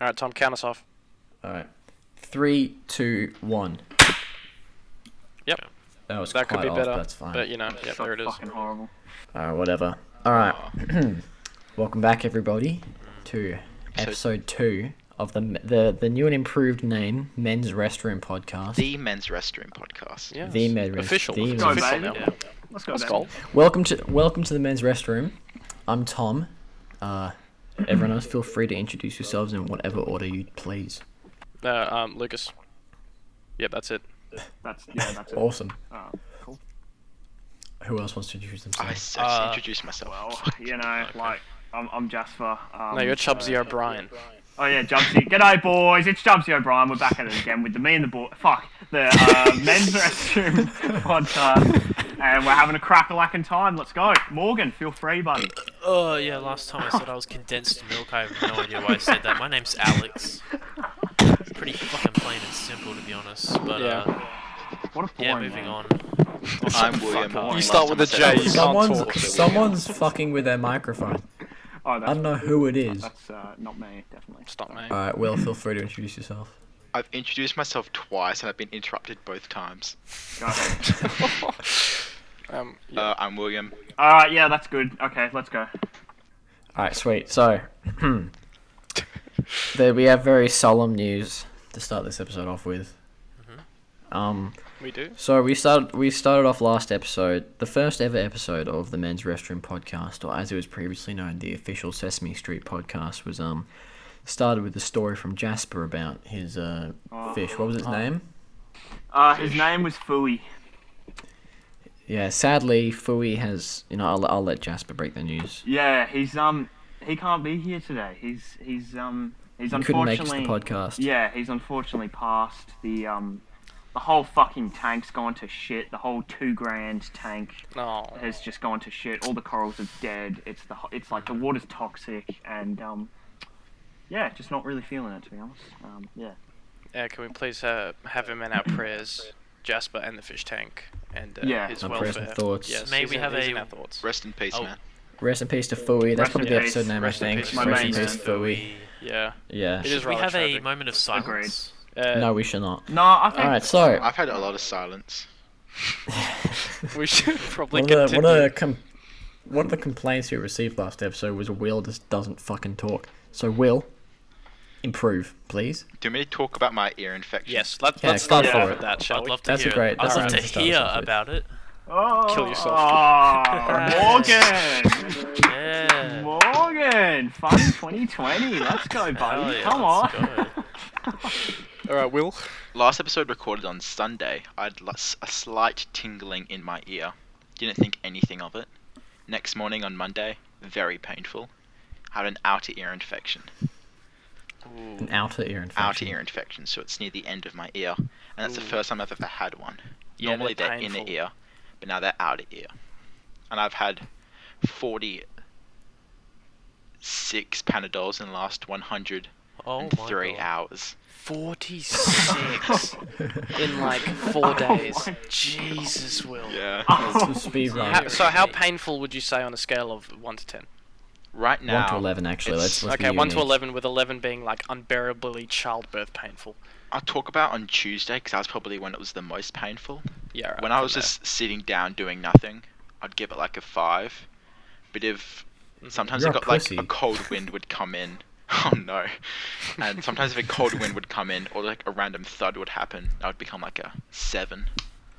All right, Tom, count us off. All right. 3, 2, 1. Yep. That could be off, better. That's fine. But yeah, there it is. Fucking horrible. Whatever. All right. Welcome back, everybody, to episode 2 of the new and improved name, Men's Restroom Podcast. The Men's Restroom Podcast. Yes. The Men's Official. Restroom. Go, Official baby. now. Yeah. Let's go. Welcome to the Men's Restroom. I'm Tom. Everyone else, feel free to introduce yourselves in whatever order you please. Lucas. Yep, that's it. That's it. Awesome. Cool. Who else wants to introduce themselves? I introduced myself. Well, I'm Jasper. No, you're Chubsy O'Brien. Oh yeah, Jubsy. G'day boys, it's Jubsy O'Brien. We're back at it again with the Men's Restroom podcast, and we're having a crack-a-lacking time. Let's go, Morgan. Feel free, buddy. Oh yeah, last time I said I was condensed milk. I have no idea why I said that. My name's Alex. Pretty fucking plain and simple, to be honest. But What a yeah, boring moving name. on. I'm William. You start with a J, you can't talk. Someone's fucking with their microphone. Oh, I don't know who it is. That's not me, definitely. It's not me. Alright, Will, feel free to introduce yourself. I've introduced myself twice and I've been interrupted both times. Go ahead. I'm William. All right, yeah, that's good. Okay, let's go. Alright, sweet. So, we have very solemn news to start this episode off with. We do? So we started off last episode, the first ever episode of the Men's Restroom podcast, or as it was previously known, the official Sesame Street podcast, was started with a story from Jasper about his fish. What was its name? His name was Fooey. Yeah, sadly, Fooey has. I'll let Jasper break the news. Yeah, he can't be here today. He's unfortunately Couldn't make it to the podcast. Yeah, he's unfortunately passed. The whole fucking tank's gone to shit. The whole $2,000 tank has just gone to shit. All the corals are dead. It's like the water's toxic, and just not really feeling it, to be honest. Yeah, can we please have him in our prayers, Jasper and the fish tank, and his Our welfare. prayers and thoughts. Yes, May he's we in- have he's a- in our thoughts. Rest in peace, man. Rest in peace to Fooey. That's Rest probably in the peace. episode name, Rest I in think. peace. My Rest in main peace, man. Fooey. Yeah. Yeah. It is Should we rather have tragic. a moment of silence? No, we should not. No, I think. Alright, so I've had a lot of silence. We should probably one of continue. one of the complaints we received last episode was Will just doesn't fucking talk. So Will, improve, please. Do you want me to talk about my ear infection? Yes, let's Yeah, start go for off it. with that, shall I'd we? love to That's a hear. great- that's I'd love a to good start hear off with. about it. Kill yourself. Morgan! Yeah. Morgan! Fun 2020. Let's go, buddy. Hell yeah, Come let's on. go. Alright, Will. Last episode recorded on Sunday, I had a slight tingling in my ear. Didn't think anything of it. Next morning on Monday, very painful. Had an outer ear infection. An outer ear infection. Outer ear infection, so it's near the end of my ear. And that's the first time I've ever had one. Yeah, Normally they're they're inner painful. ear, but now they're outer ear. And I've had 46 Panadols in the last 103 Oh my God. hours. 46 in like 4 days. Jesus, Will. Yeah. Let's speed run. So how painful would you say on a scale of 1 to 10? Right now. 1 to 11, actually. Let's Okay, be 1 to unique. 11, with 11 being like unbearably childbirth painful. I'll talk about on Tuesday, because that was probably when it was the most painful. Yeah, right. When I was just sitting down doing nothing, I'd give it like a 5. But if sometimes You're it a got like pussy. a cold wind would come in. Oh no. And sometimes if a cold wind would come in or like a random thud would happen, that would become like a 7.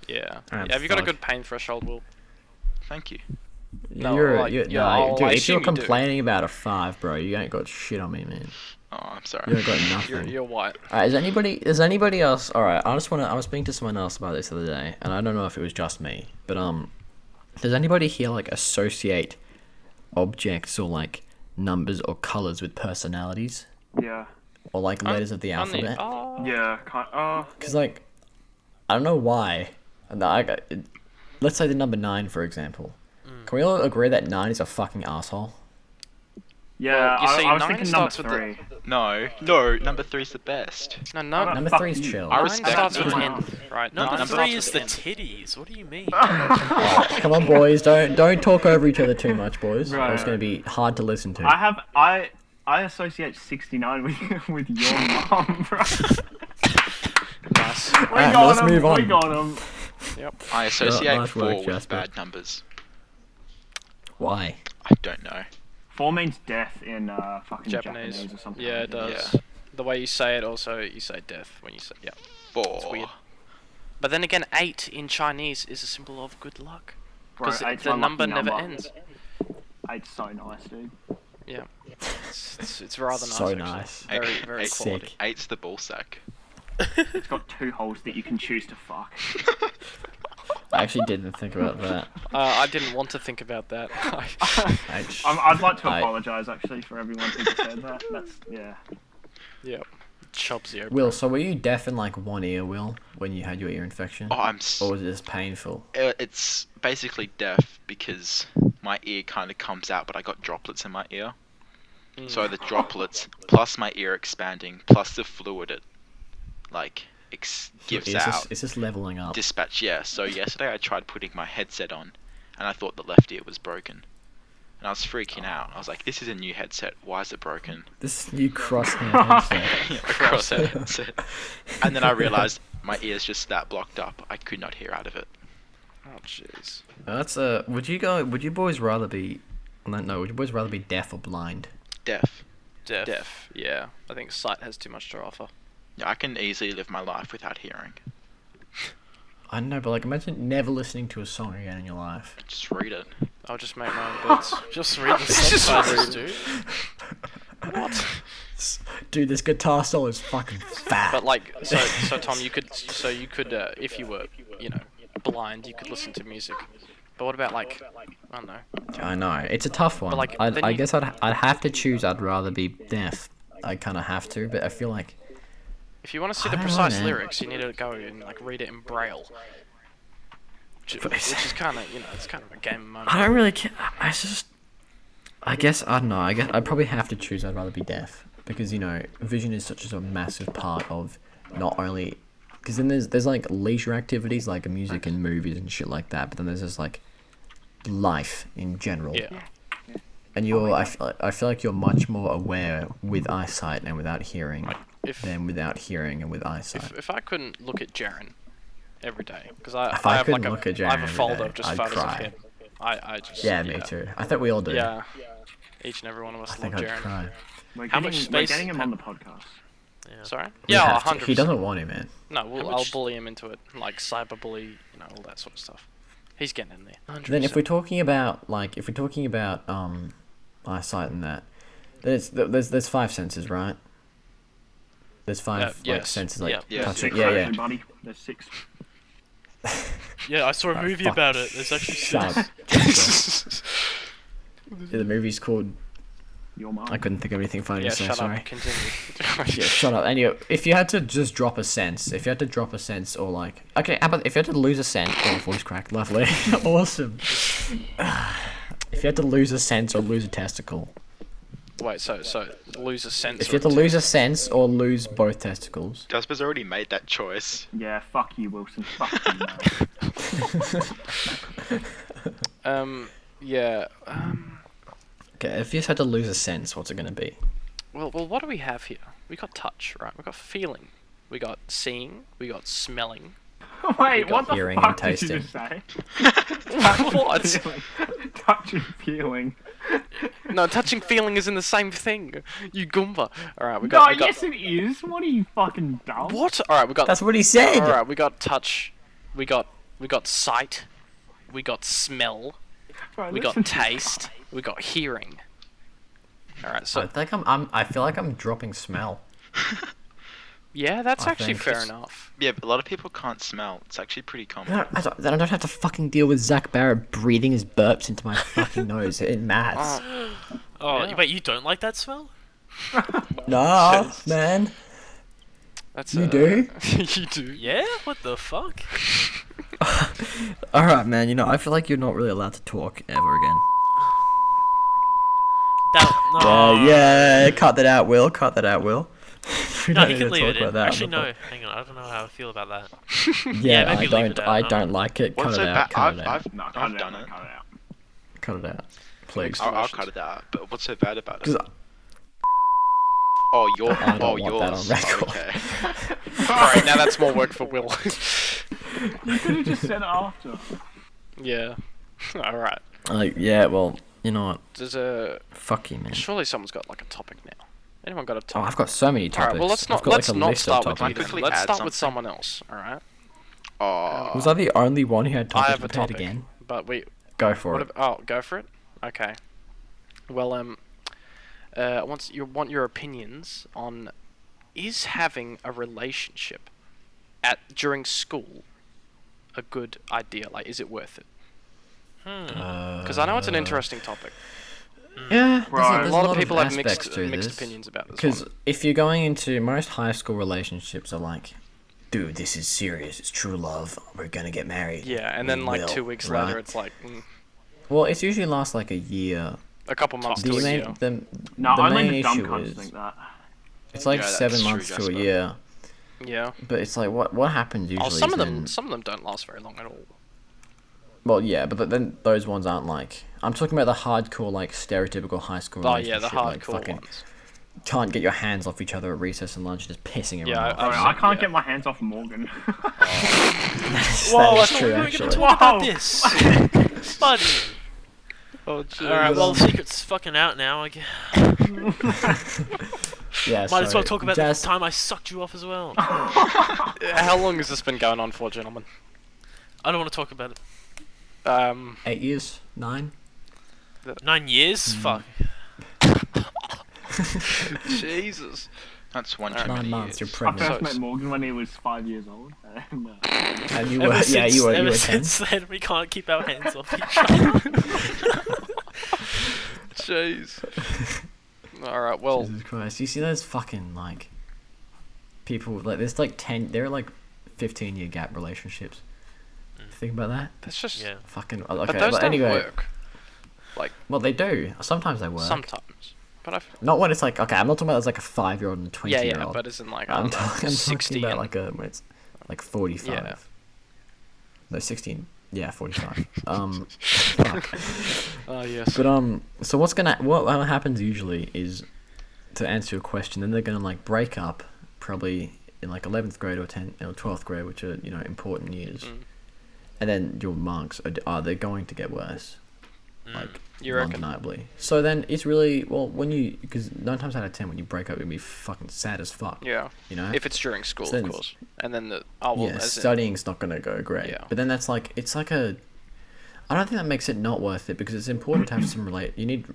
Yeah. Alright, Have you got a fuck. good pain threshold, Will? Thank you. No, You're, like, you're, yeah, no, I'll dude, if assume you're you do. complaining about a 5, bro, you ain't got shit on me, man. Oh, I'm sorry. You ain't got nothing. You're white. Alright, is anybody else? Alright, I was speaking to someone else about this the other day, and I don't know if it was just me, but does anybody here like associate objects or like numbers or colors with personalities Yeah. or like letters of the alphabet? Yeah. Because like, I don't know why. And let's say the number 9, for example. Can we all agree that 9 is a fucking asshole? Yeah, Well, you see, I was 9 thinking number starts with 3. No, number 3's the best. No. Number fuck 3 is you. chill. I 9 respect starts it. with Wow. N, right? Number Nine 3 starts is with the N. titties. What do you mean? Come on, boys, don't talk over each other too much, boys. Right. It's going to be hard to listen to. I I associate 69 with your mum, bro. Nice. Let's move on. We got him. Yep. I associate Nice 4 work, with Jasper. bad numbers. Why? I don't know. 4 means death in fucking Japanese. Japanese or something. Yeah, it does. Yeah. The way you say it, also you say death when you say 4. It's weird. But then again, 8 in Chinese is a symbol of good luck. Bro, Because eight's the my lucky number never ends. 8's so nice, dude. Yeah. It's rather nice. So actually. nice. Very, very Eight- quality. Sick. 8's the ballsack. It's got 2 holes that you can choose to fuck. I actually didn't think about that. I didn't want to think about that. I'd like to apologise actually for everyone who said that. That's Yep. Chubs the Will, so were you deaf in like one ear, Will, when you had your ear infection? Oh, Or was it just painful? It's basically deaf because my ear kind of comes out, but I got droplets in my ear. So the droplets plus my ear expanding plus the fluid it like gives out. It's just leveling up. Dispatch, yeah. So yesterday I tried putting my headset on, and I thought the left ear was broken, and I was freaking out. I was like, "This is a new headset. Why is it broken?" This new crosshair headset. Yeah, a crosshair headset. And then I realized my ear's just that blocked up. I could not hear out of it. Oh jeez. That's Would you boys rather be? No, would you boys rather be deaf or blind? Deaf. Deaf. Yeah. I think sight has too much to offer. Yeah, I can easily live my life without hearing. I don't know, but like imagine never listening to a song again in your life. Just read it. I'll just make my own bits. Just read the subtitles, dude. What? Dude, this guitar solo is fucking fat. But like, so Tom, you could, if you were, blind, you could listen to music. But what about like, I don't know. I know it's a tough one. But, like, I guess I'd have to choose. I'd rather be deaf. I kind of have to, but I feel like If you want to see the I don't know, precise man. lyrics, you need to go and like read it in braille. Which is kind of, it's kind of a game moment. I don't really care. I guess I don't know. I guess I'd probably have to choose. I'd rather be deaf because vision is such a massive part of not only because then there's like leisure activities like music and movies and shit like that, but then there's just like life in general. Yeah. And I feel like you're much more aware with eyesight and without hearing than without hearing and with eyesight. If I couldn't look at Jaren every day, because I If I have couldn't like look at Jaren I have a every folder day, of just I'd photos cry. of him. I just Me too. I think we all do. Yeah. Each and every one of us I think love I'd Jaren. cry. We're How getting, much we're space getting him on the podcast. Yeah. Sorry? We Yeah, have to. 100%. He doesn't want it, man. No, I'll much- bully him into it, like cyberbully, all that sort of stuff. He's getting in there. 100%. Then if we're talking about eyesight and that, there's 5 senses, right? There's 5 yes. senses like Yeah. touching. 6 Yeah. everybody. There's 6. Yeah, I saw a movie fuck. about it. There's actually Shut six. up. Yeah, the movie's called. Your mom. I couldn't think of anything funny Yeah, to say. shut Sorry. up. Continue. Yeah, shut up. Anyway, if you had to just drop a sense, or like, okay, how about if you had to lose a sense, voice crack, lovely, awesome. If you had to lose a sense or lose a testicle, Wait, so lose a sense. if you had to lose a sense or lose both testicles, Jasper's already made that choice. Yeah, fuck you, Wilson. Fuck you, man. Yeah. okay, if you just had to lose a sense, what's it gonna be? Well, what do we have here? We got touch, right? We got feeling. We got seeing. We got smelling. Wait, got what the hearing fuck and did you tasting. just say? What? Touch and feeling. No, touch and feeling is in the same thing. You Goomba. All right, we No, got. yes it is. What are you fucking dumb? What? All right, we got. That's what he said. All right, we got touch. We got sight. We got smell. Bro, We listen got to taste. We got hearing. All right, I so think I feel like I'm dropping smell. yeah, that's I actually think fair it's- enough. Yeah, but a lot of people can't smell. It's actually pretty common. Then I don't have to fucking deal with Zach Barrett breathing his burps into my fucking nose in maths. Oh, Yeah. wait, you don't like that smell? No, man. That's You do? You do. Yeah? What the fuck? Alright, man, I feel like you're not really allowed to talk ever again. No. Yeah, cut that out, Will. Cut that out, Will. We No, don't he need can to leave talk it in. about that. Actually, no. Hang on. I don't know how I feel about that. Yeah, maybe leave it out, I no? don't like it. Cut What's it so out. bad? Cut it out. No, cut I've it done out, it. cut it out. Cut it out. Please. I'll cut it out. But what's so bad about it? Because Oh, you're. I don't Oh, want yours. that on record. Okay. Alright, now that's more work for Will. You could have just said it after. Yeah. Alright. Yeah, well, you know what? There's a... Fuck you, man. Surely someone's got like a topic now. Anyone got a Oh, topic? I've got so many topics. Alright, well let's not I've got, let's like, a not list start of with you topics. then. Quickly Let's add start with something. someone else, alright? Oh. Was I the only one who had I topics have a prepared topic. again? But we Go for what it. oh, go for it? Okay. Well once you want your opinions on is having a relationship during school a good idea? Like, is it worth it? Because I know it's an interesting topic. Yeah, Right. there's A lot of people have aspects mixed to this. opinions about this Because one. if you're going into most high school relationships are like, dude, this is serious. It's true love. We're gonna get married. Yeah, and then We like will, 2 weeks right? later, it's like Well, it usually lasts like a year. a couple months The to a main, year. No, the only main the dumb issue cunts is think that. it's like Yeah, that's 7 true, months to a Jasper. year. Yeah. But it's like what happens usually? Oh, some is of them then- some of them don't last very long at all. Well, yeah, but then those ones aren't like. I'm talking about the hardcore, like stereotypical high school Oh yeah, relationship. the like, hardcore fucking ones. can't get your hands off each other at recess and lunch, just pissing everyone Yeah, off. Sorry, I can't get my hands off Morgan. That is true, We're gonna actually. talk about Wow. this, buddy. Oh, jeez. Alright, well, the secret's fucking out now. I guess. Yeah, Might as well so talk about Jas- the time I sucked you off as well. How long has this been going on for, gentlemen? I don't want to talk about it. 8 years, 9. 9 years? Fuck. Jesus. That's one Alright. too 9 many months. You're years. I pregnant. first met Morgan when he was 5 years old. And, And you Ever were, since, yeah, you were ever 10. since then, we can't keep our hands off each other. Jeez. Alright, well, Jesus Christ! You see those fucking like people like there's like 10. They're like 15-year gap relationships. Think about that. that's just... Yeah. Fucking But okay. those But don't anyway, work. well they do. Sometimes they work. Sometimes. But I've... Not when it's like okay. I'm not talking about as like a 5-year-old and a 20-year-old. Yeah, but isn't like, I I'm don't know, talking 60 about and... like when it's like 45. Yeah. No, 16. Yeah, 45. Fuck. Oh, yes. But so what happens usually is, to answer your question, then they're gonna like break up, probably in like 11th grade or 10th or 12th grade, which are important years, and then your marks are they're going to get worse, like You reckon? undeniably. So then it's really because 9 times out of 10 when you break up, you'll be fucking sad as fuck. Yeah. You know. If it's during school, So of then course. And then the... Oh, well, Yeah, as in- studying's not gonna go great. Yeah. But then that's like it's like a. I don't think that makes it not worth it because it's important to have some You need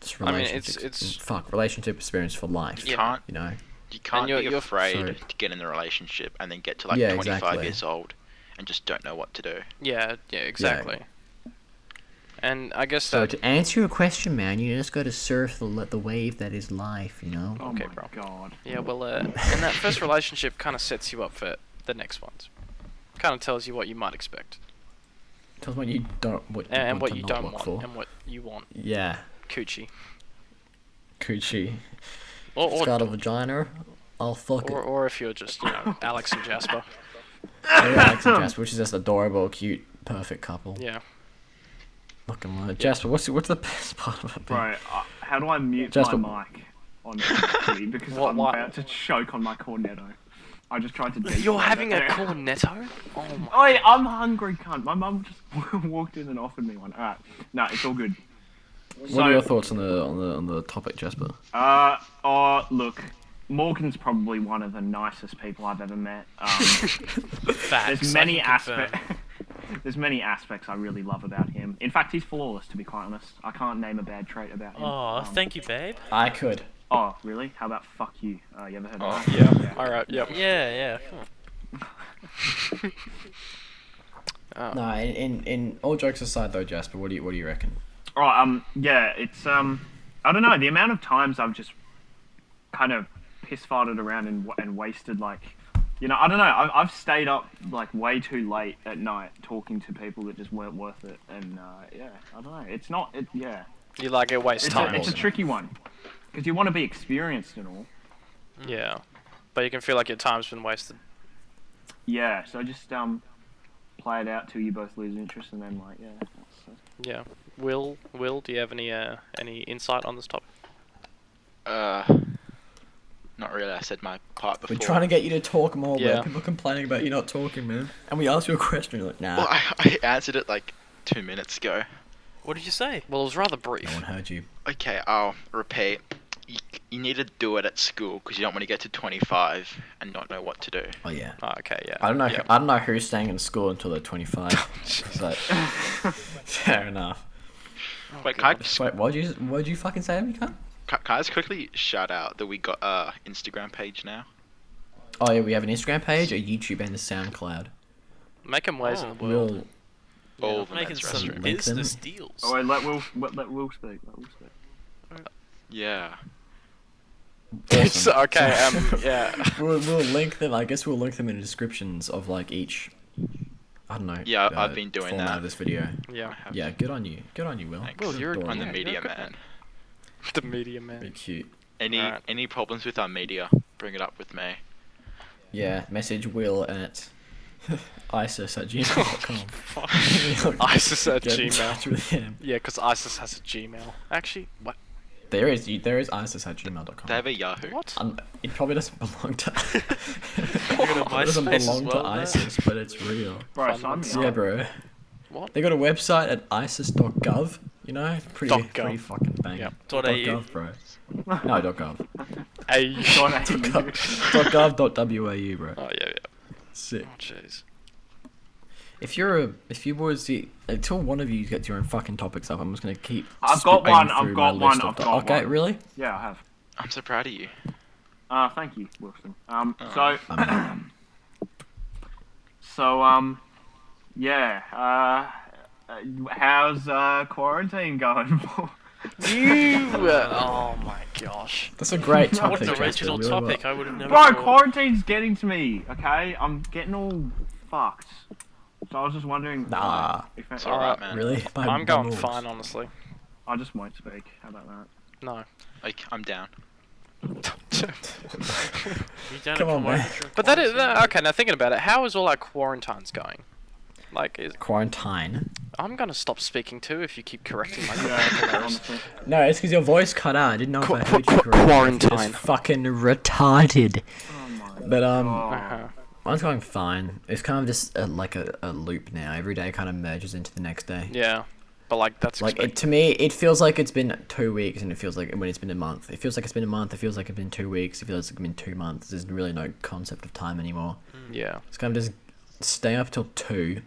just I mean, relationships. it's- relationship experience for life. You Yeah. can't. You know. You can't you're- be you're- afraid Sorry. to get in a relationship and then get to like Yeah, 25 exactly. years old and just don't know what to do. Yeah, exactly. And I guess So that... to answer your question, man, you just got to surf the wave that is life. You know. oh Okay, my bro. god. Yeah, well, and that first relationship kind of sets you up for the next ones. Kind of tells you what you might expect. Tell us what you don't And what to you not don't look want. for. And what you want. Yeah, Coochie. coochie. Or, It's got a vagina. I'll fuck it. or if you're just, Alex and Jasper. Oh, yeah, Alex and Jasper, which is just adorable, cute, perfect couple. Yeah. Not gonna lie. Jasper, what's the best part of it? Bro, how do I mute Jasper- my mic on TV because I'm Why- about to choke on my cornetto. I just tried to. You're having a call. cornetto? Oh my... Oi, I'm hungry, cunt. My mum just walked in and offered me one. Alright, no, it's all good. What are your thoughts on the topic, Jasper? Look, Morgan's probably one of the nicest people I've ever met. Facts. There's many I can confirm. aspects. There's many aspects I really love about him. In fact, he's flawless, to be quite honest. I can't name a bad trait about him. Oh, thank you, babe. I could. Oh, really? How about fuck you? You ever heard of that? Yeah. Alright, yep. Yeah. Cool. No, in all jokes aside though, Jasper, what do you reckon? Alright, yeah, it's, I don't know, the amount of times I've just kind of piss-farted around and wasted, like, I don't know, I've stayed up, like, way too late at night talking to people that just weren't worth it, and, yeah, I don't know, it's not, yeah. You like it waste time. It's a tricky one, because you want to be experienced and all. Yeah. But you can feel like your time's been wasted. Yeah, so just, play it out till you both lose interest, and then, like, yeah. Yeah. Will, do you have any insight on this topic? Not really. I said my part before. We're trying to get you to talk more, Yeah. but people are complaining about you not talking, man. And we asked you a question, you're like, nah. Well, I answered it like 2 minutes ago. What did you say? Well, it was rather No brief. one heard you. Okay, I'll repeat. You need to do it at school because you don't want to get to 25 and not know what to do. Oh yeah. Oh, okay, yeah. I don't know. Yeah. I don't know who's staying in school until they're 25. So, fair enough. Wait, can I, just, Wait, what'd you fucking say to me, cunt? can I just quickly shout out that we got a Instagram page now? Oh yeah, we have an Instagram page, a YouTube, and a SoundCloud. Making waves in the world. We'll All the Making men's some restroom. Link them. business deals. Oh, wait, let Will speak. Let Will speak. Yeah. It's awesome. okay. Yeah. we'll link them. I guess we'll link them in the descriptions of like each. I don't know. Yeah, I've been doing format that. of this video. Yeah. Yeah, good on you. Good on you, Will. Thanks. Will, you're Adorable. I'm the Yeah, media you're good, man. The media Very man. cute. Alright. Any problems with our media? Bring it up with me. Yeah, message Will at isis@gmail.com. ISIS at Get in Gmail. touch with him. Yeah, because ISIS has a Gmail. Actually, what? There is isis@gmail.com. They have a Yahoo. What? It probably doesn't belong to. got a it doesn't MySpace as belong well, to man. ISIS, but it's real. Bro, Fun sign me ones. up. Yeah, bro. What? They got a website at isis.gov. You know, pretty .gov. fucking bang. Yep. .gov, bro. No, .gov. A. .gov.wau, bro. Oh yeah, yeah. Sick. Oh jeez. If you boys see, until one of you gets your own fucking topics up, I'm just gonna keep. I've got spitballing one, through I've my got list one, of I've the- got Okay, one. really? Yeah, I have. I'm so proud of you. Thank you, Wilson. Oh. Yeah. How's quarantine going? You. Oh my gosh. That's a great What topic. an Jasper, original really topic. well. I would have never Bro, thought. quarantine's getting to me. Okay, I'm getting all fucked. So I was just wondering. Nah. If It's alright, Alright. man. Really? I'm going fine, honestly. I just won't speak. How about that? No. Like, I'm down. You down Come to on, promote man. your But that is quarantine? okay. Now thinking about it, how is all our quarantines going? Like, Quarantine. I'm gonna stop speaking too if you keep correcting my Yeah, grammar. honestly. No, it's because your voice cut out. I didn't know if I Qu- heard qu- you correctly. quarantine. It's fucking retarded. Oh my But God. Uh-huh. mine's going fine. It's kind of just like a loop now. Every day kind of merges into the next day. Yeah, but like that's Like to me, it feels like it's been 2 weeks, and it feels like when it's been a month. It feels like it's been a month. It feels like it's been 2 weeks. It feels like it's been 2 months. There's really no concept of time anymore. yeah. It's kind of just stay up till 2,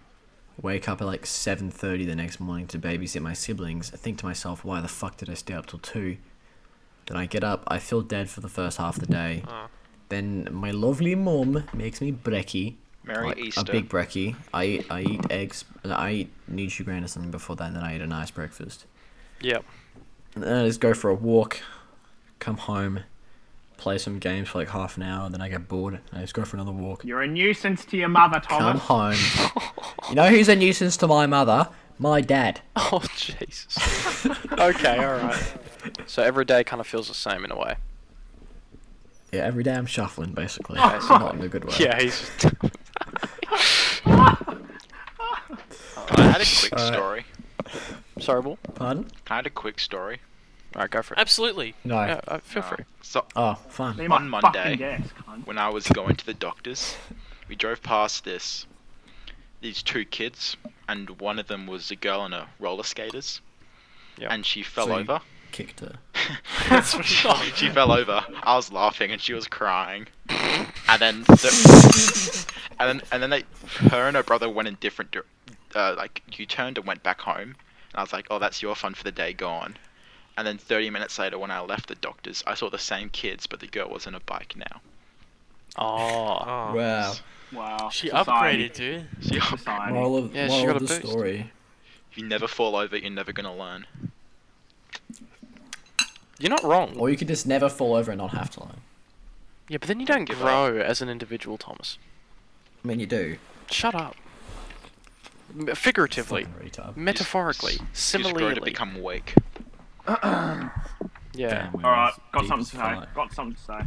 wake up at like 7:30 the next morning to babysit my siblings. I think to myself, why the fuck did I stay up till 2? Then I get up, I feel dead for the first half of the day. Then my lovely mum makes me brekkie. Merry Like, Easter. a big brekkie. I eat eggs. I eat Nutri-Grain or something before that, and then I eat a nice breakfast. Yep. And then I just go for a walk, come home, play some games for like half an hour, and then I get bored, and I just go for another walk. You're a nuisance to your mother, Come Thomas. home. You know who's a nuisance to my mother? My dad. Oh Jesus. Okay, all right. So every day kind of feels the same in a way. Yeah, every day I'm shuffling, basically. Not in a good way. Yeah, he's. Just... I had a quick Alright. story. Sorry, Bull. Pardon? I had a quick story. All right, go for it. Absolutely. No. Yeah, feel free. So, Oh, fine. Be my On Monday. fucking guest, cunt. when I was going to the doctor's, we drove past these 2 kids, and one of them was a girl on a roller skaters, Yep. and she fell So you- over. Kicked her. That's pretty funny. She fell over. I was laughing, and she was crying. And then, and then her and her brother went in different, like U-turned and went back home. And I was like, "Oh, that's your fun for the day gone." And then 30 minutes later, when I left the doctor's, I saw the same kids, but the girl was on a bike now. Oh. Oh. Wow. Wow. She Society. upgraded, dude. So Society. Moral of, Yeah, she moral got of a the boost. story. if you never fall over, you're never gonna learn. You're not wrong. Or you could just never fall over and not have to learn. Yeah, but then you don't Give grow as an individual, Thomas. I mean, you do. Shut up. Figuratively, Fucking retard. metaphorically, You just grow to similarly. become weak. Yeah. Damn, All right, deep got something as to say. fuck. Got something to say.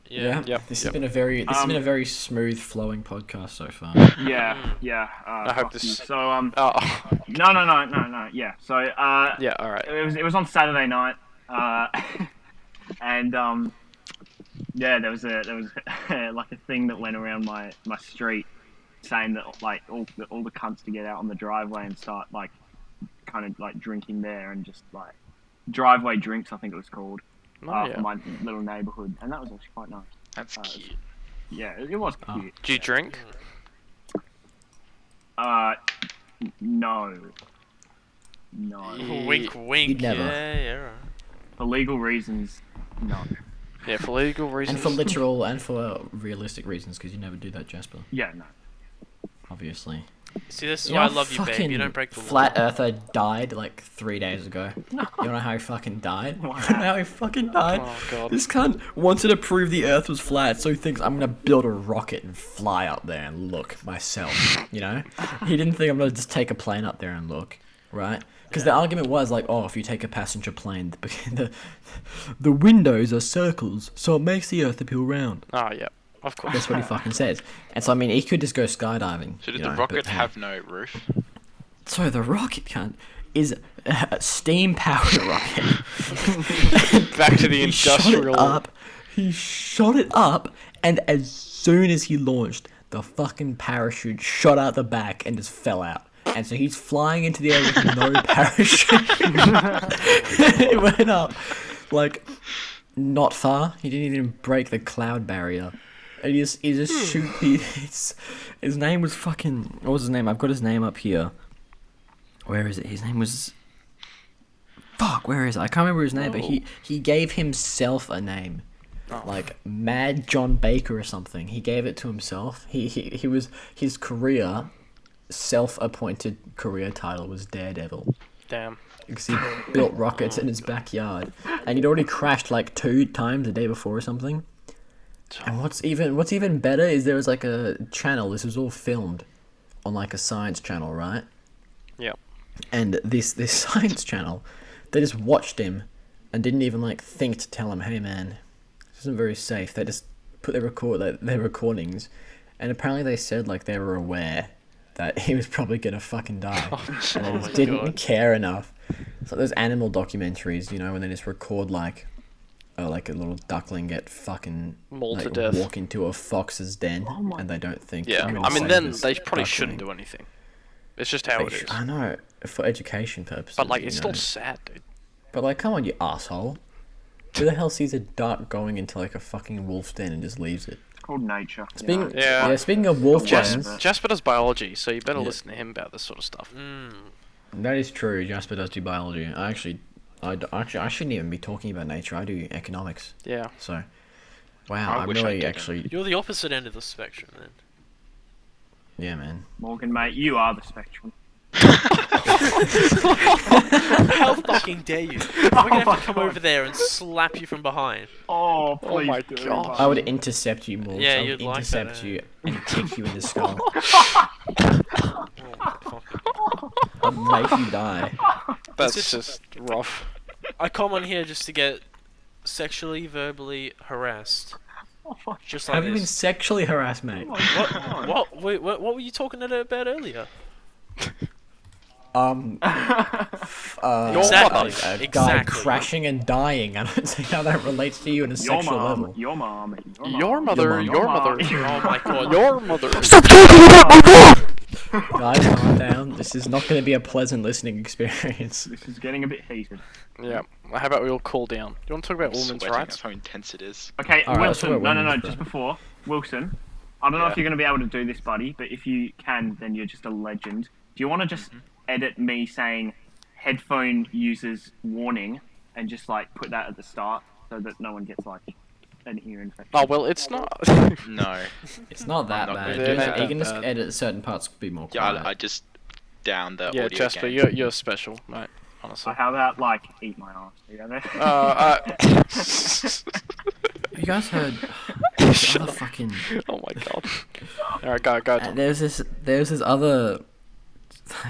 Yeah. Yep, This yep. has been a very Um, very smooth flowing podcast so far. Yeah, yeah. I hope fuck this- you. So Oh. no. Yeah. So Yeah. All right. it was on Saturday night, and Yeah, there was like a thing that went around my street saying that like all the cunts to get out on the driveway and start like kind of like drinking there and just like driveway drinks, I think it was called, for my little neighborhood, and that was actually quite nice. That's cute. Yeah, it was cute. Do you drink? No. Wink, wink. You'd never. Yeah, right. For legal reasons, no. Yeah, for legal reasons. And for literal and for realistic reasons, because you never do that, Jasper. Yeah, no. Obviously. See, this is You why I know, love you, babe. You fucking don't break the law. Flat Earther died like 3 days ago. You know how he fucking died? You know how he fucking died? Oh god. This cunt wanted to prove the Earth was flat, so he thinks I'm gonna build a rocket and fly up there and look myself. You know? He didn't think I'm gonna just take a plane up there and look, right? Because the argument was like, oh, if you take a passenger plane, the windows are circles, so it makes the Earth appear round. Oh yeah, of course. That's what he fucking says. And so I mean, he could just go skydiving. So did you the know, rocket but, have no roof? So the rocket cunt is a steam-powered rocket. Back to the He shot it industrial. up. He shot it up, and as soon as he launched, the fucking parachute shot out the back and just fell out. And so he's flying into the air with no parachute. It went up, like, not far. He didn't even break the cloud barrier. And he just shoot. His name was fucking. What was his name? I've got his name up here. Where is it? His name was. Fuck, where is it? I can't remember his name, but he gave himself a name. Like Mad John Baker or something. He gave it to himself. He was his career, self-appointed career title was Daredevil. Damn. Because he built rockets in his backyard, and he'd already crashed like 2 times the day before or something. And what's even better is there was like a channel. This was all filmed on like a science channel, right? Yep. And this science channel, they just watched him and didn't even like think to tell him, hey man, this isn't very safe. They just put their recordings, and apparently they said like they were aware that he was probably gonna fucking die, and they just didn't care enough. It's like those animal documentaries, you know, when they just record like a little duckling get fucking Mauled to like, death. walk into a fox's den, and they don't think. Yeah. I'm gonna I mean, save then this they probably duckling. shouldn't do anything. It's just how it is. I know, for education purposes. But like, you it's know. still sad, dude. But like, come on, you asshole. Who the hell sees a duck going into like a fucking wolf's den and just leaves it? It's called nature. Speaking, Yeah. speaking of wolf dens, Jasper does biology, so you better Yeah. listen to him about this sort of stuff. that is true. Jasper does do biology. I shouldn't even be talking about nature. I do economics. Yeah. So, wow, I I'm wish I really didn't. actually, You're the opposite end of the spectrum, then. yeah, man. Morgan, mate, you are the spectrum. How fucking dare you? I'm gonna have to come over there and slap you from behind. Oh, please my do, God. mate. I would intercept you, Morgan. Yeah, I would you'd like intercept that, you and kick you in the skull. Oh, fuck. I'd make you die. That's just- just rough. I come on here just to get sexually, verbally harassed. Just like Have you been this. sexually harassed, mate? What? Wait, what were you talking about earlier? A Exactly. guy Exactly. crashing and dying. I don't see how that relates to you on a Your sexual mom, level. your mom, Your mother, mom. your mother, Oh my god. your mother. Guys, calm down. This is not going to be a pleasant listening experience. This is getting a bit heated. Yeah. Well, how about we all cool down? Do you want to talk about women's Sweating, rights? that's how intense it is. Okay, Alright, let's talk Wilson. about No, women's just rights. before Wilson. I don't know Yeah. if you're going to be able to do this, buddy, but if you can, then you're just a legend. Do you want to just edit me saying headphone users warning and just like put that at the start so that no one gets like an ear infection? Oh well, it's not. No. It's not that Not bad. gonna do that. You can just bad. edit certain parts to be more Yeah, quiet. I just down the Yeah, audio Jasper, gain. you're special, mate. So Honestly. how about like eat my ass? You know? Have you guys heard? The other fucking. Oh my god. Alright, go. Tom. There's this other.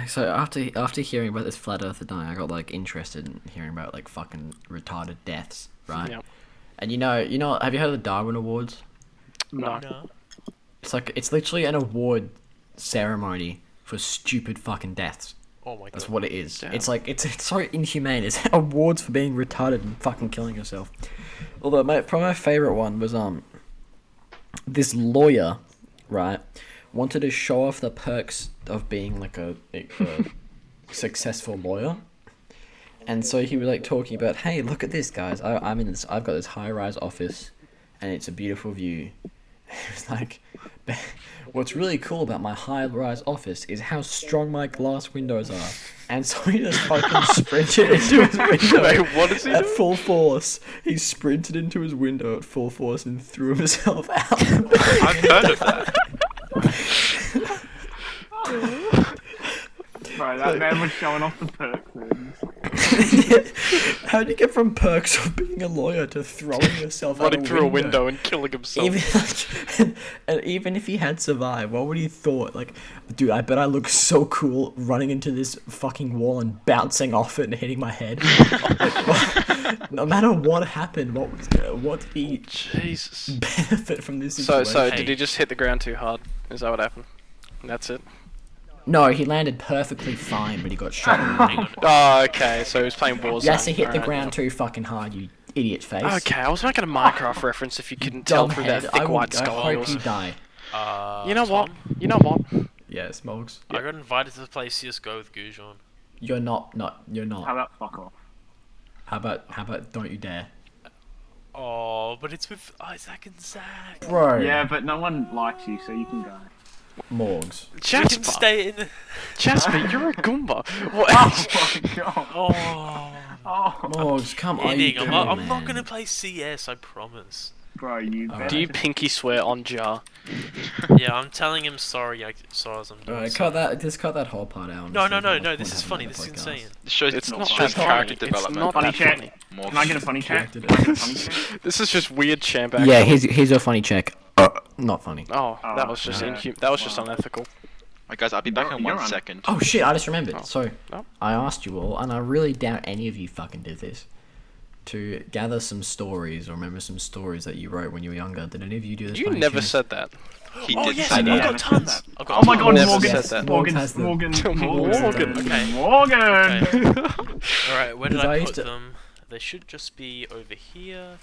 So after hearing about this flat earther dying, I got like interested in hearing about like fucking retarded deaths, right? Yep. And you know, have you heard of the Darwin Awards? No. No. It's literally an award ceremony for stupid fucking deaths. Oh my god. That's what it is. Damn. It's like it's so inhumane. It's awards for being retarded and fucking killing yourself. Although probably my favorite one was this lawyer, right, wanted to show off the perks of being like a successful lawyer. And so he was like talking about, hey, look at this, guys. I'm in this. I've got this high-rise office, and it's a beautiful view. He was like, what's really cool about my high-rise office is how strong my glass windows are. And so he just fucking sprinted into his window. Wait, what is he at doing? full force. He sprinted into his window at full force and threw himself out. I've heard of that. Bro, that man was showing off the perks. How do you get from perks of being a lawyer to throwing yourself out Running through a window and killing himself. And even if he had survived, what would he thought? Like, dude, I bet I look so cool running into this fucking wall and bouncing off it and hitting my head. No matter what happened, what did he Jesus. benefit from this situation? So did he just hit the ground too hard? Is that what happened? And that's it? No, he landed perfectly fine, but he got shot. Hang on. Oh, okay, so he was playing Warzone. You have to hit the Alright. ground too fucking hard, you idiot face. Okay, I was making a Minecraft reference if you couldn't tell through that Dumbhead, thick I white skull of hope yours. you die. You know what? Tom, You know what? Yes, Mogs. I got invited to play CSGO with Gujon. You're not. You're How not. about fuck off? How about don't you dare? Oh, but it's with Isaac and Zach. Bro. Yeah, but no one likes you, so you can go. Morgs. We can Jasper, stay in. Jasper, you're a Goomba. What? Oh my god. Oh, Oh, Morgs, come on. kidding. I'm not man. gonna play CS. I promise. bro, you. Alright. Do you pinky swear on Jar? Yeah, I'm telling him sorry. I saw as I'm doing. Alright, something. just cut that whole part out. No. Honestly, This is having funny. another This is podcast. insane. It shows, It's not shows that character funny. development. It's not Funny that check. funny. More Can I get a funny check? Character Can I get a funny check? This is just weird champ Yeah, action. here's your funny check. Not funny. Oh, Oh, that was just okay. That was just unethical. Right, guys, I'll be back in You're 1 on. second. Oh shit! I just remembered. Oh. So Oh. I asked you all, and I really doubt any of you fucking did this, to gather some stories or remember some stories that you wrote when you were younger. Did any of you do this? You by any never chance? said that. He Oh did yes, say I've did. that. got tons. I've got Oh my god, Never Morgan. said that. Morgan. Has the- Morgan. Morgan. Okay. Morgan. All right, where did 'Cause I I used put to- them? They should just be over here.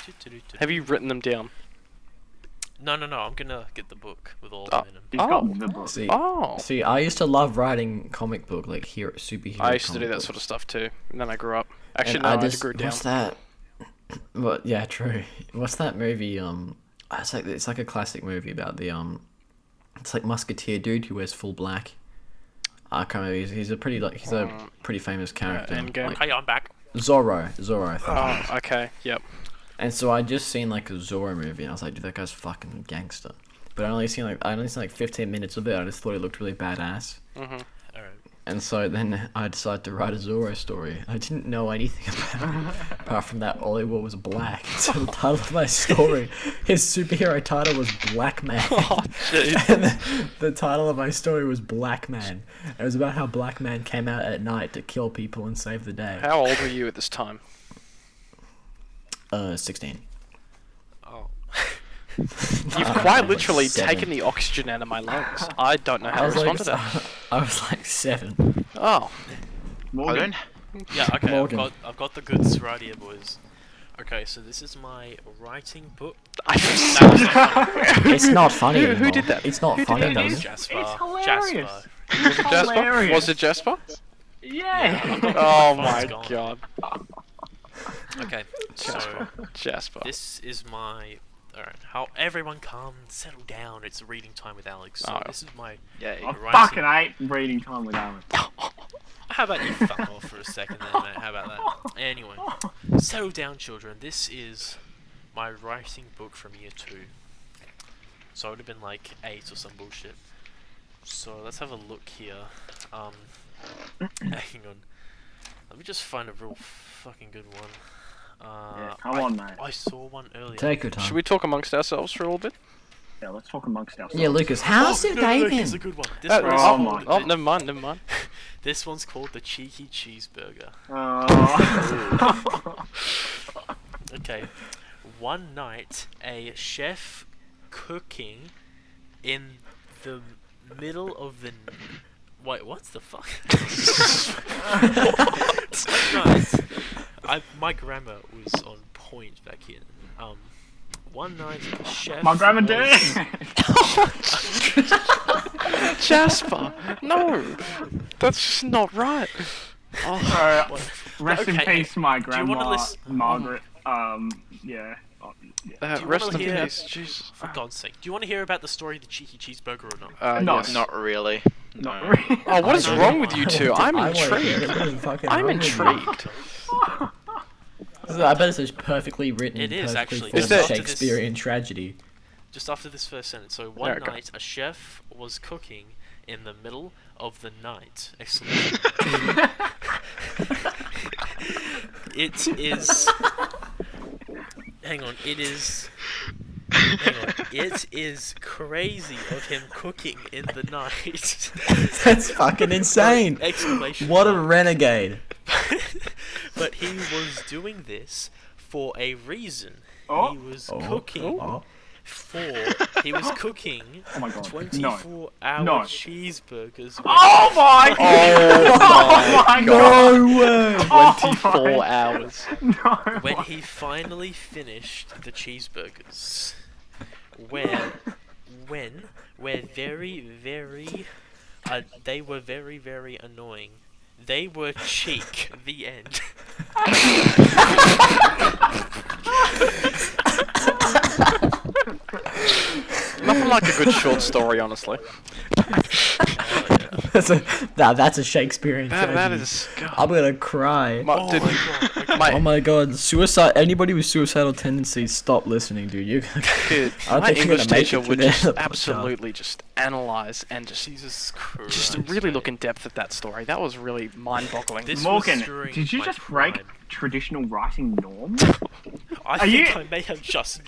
Have you written them down? No. I'm gonna get the book with all Oh. of them in them. He's got the book. See, I used to love writing comic book, like superhero. I used to do comic that books. sort of stuff too. And then I grew up. Actually, And no, I just, just grew down. What's that? Well, yeah, true. What's that movie? It's like a classic movie about the it's like Musketeer dude who wears full black. I can't remember. He's a pretty famous character. Endgame. Like, Okay, I'm back. Zorro, I think. Oh, okay. Yep. And so I just seen like a Zorro movie, and I was like, dude, that guy's fucking gangster. But I only seen like 15 minutes of it. I just thought it looked really badass. Mhm. All right. And so then I decided to write a Zorro story. I didn't know anything about it, apart from that all he wore was black. So the title of my story, his superhero title was Black Man. Oh, jeez. And the title of my story was Black Man. It was about how Black Man came out at night to kill people and save the day. How old were you at this time? 16. Oh. You've I quite was literally 7. taken the oxygen out of my lungs. I don't know how I to was respond to like, that. I was like 7. Oh. I Morgan. don't. Yeah. Okay. Morgan. I've got the goods right here, boys. Okay, so this is my writing book. It's not funny Who anymore. did that? It's not Who did funny, that? though. It's is it? Jasper. It's hilarious. Jasper. Was it Jasper? Hilarious. Was it Jasper? Yeah. Oh Phone's my gone. god. Okay, so Jasper. this is my. Alright, how everyone calm, settle down. It's reading time with Alex. So Oh. this is my. Yeah. I writing- fucking hate reading time with Alan. How about you fuck off for a second then, mate? How about that? Anyway, settle down, children. This is my writing book from year 2. So it would have been like 8 or some bullshit. So let's have a look here. Hang on. Let me just find a real fucking good one. Yeah, come on, mate. I saw one earlier. Take your time. Should we talk amongst ourselves for a little bit? Yeah, let's talk amongst ourselves. Yeah, Lucas, how's your day Here's a been? good one. This Oh, one's oh called my- Oh, never mind, never mind. This one's called the Cheeky Cheeseburger. Oh. Okay. One night, a chef cooking in the middle of the. Wait, what's the fuck? One night, my grammar was on point back in. One night, the chef. My grandma did. Jasper, no, that's just not right. Oh, Rest in Okay, peace, my do you wanna grandma, listen- Margaret. Yeah. Do you rest wanna in hear- peace. Jesus. For God's sake, do you want to hear about the story of the cheeky cheeseburger or not? No. Yes. Not really. Not No. really. Oh, what is I wrong don't with you want- two? I'm I wanna hear it. intrigued. What is fucking I'm wrong with you? intrigued. I bet it's a perfectly written, It is, perfectly actually. formed Is there- Shakespearean tragedy. Just after this first sentence. So one Okay. night, a chef was cooking in the middle of the night. Exclamation. It is. Hang on. It is. Hang on. It is crazy of him cooking in the night. That's fucking insane. Exclamation. What a mark. renegade. But he was doing this for a reason. Oh. He was Oh. cooking Oh. he was cooking Oh my God. 24-hour No. cheeseburgers. Oh my Oh Oh my god! No way. Oh 24 my- hours. No. When he finally finished the cheeseburgers, where very, very, they were very, very annoying. They were cheek. The end. Nothing like a good short story, honestly. That's a Shakespearean That tragedy. is. I'm gonna cry. Oh Dude, my god. Okay. my, Oh my god, suicide. Anybody with suicidal tendencies, stop listening, dude. You're gonna. dude, I don't my think you're English gonna make teacher it would through just the podcast. absolutely just analyze and just Jesus Christ. really mate. look in depth at that story. That was really mind-boggling. This Morgan, was during did you my just break prime. traditional writing norms? I Are think you- I may have just.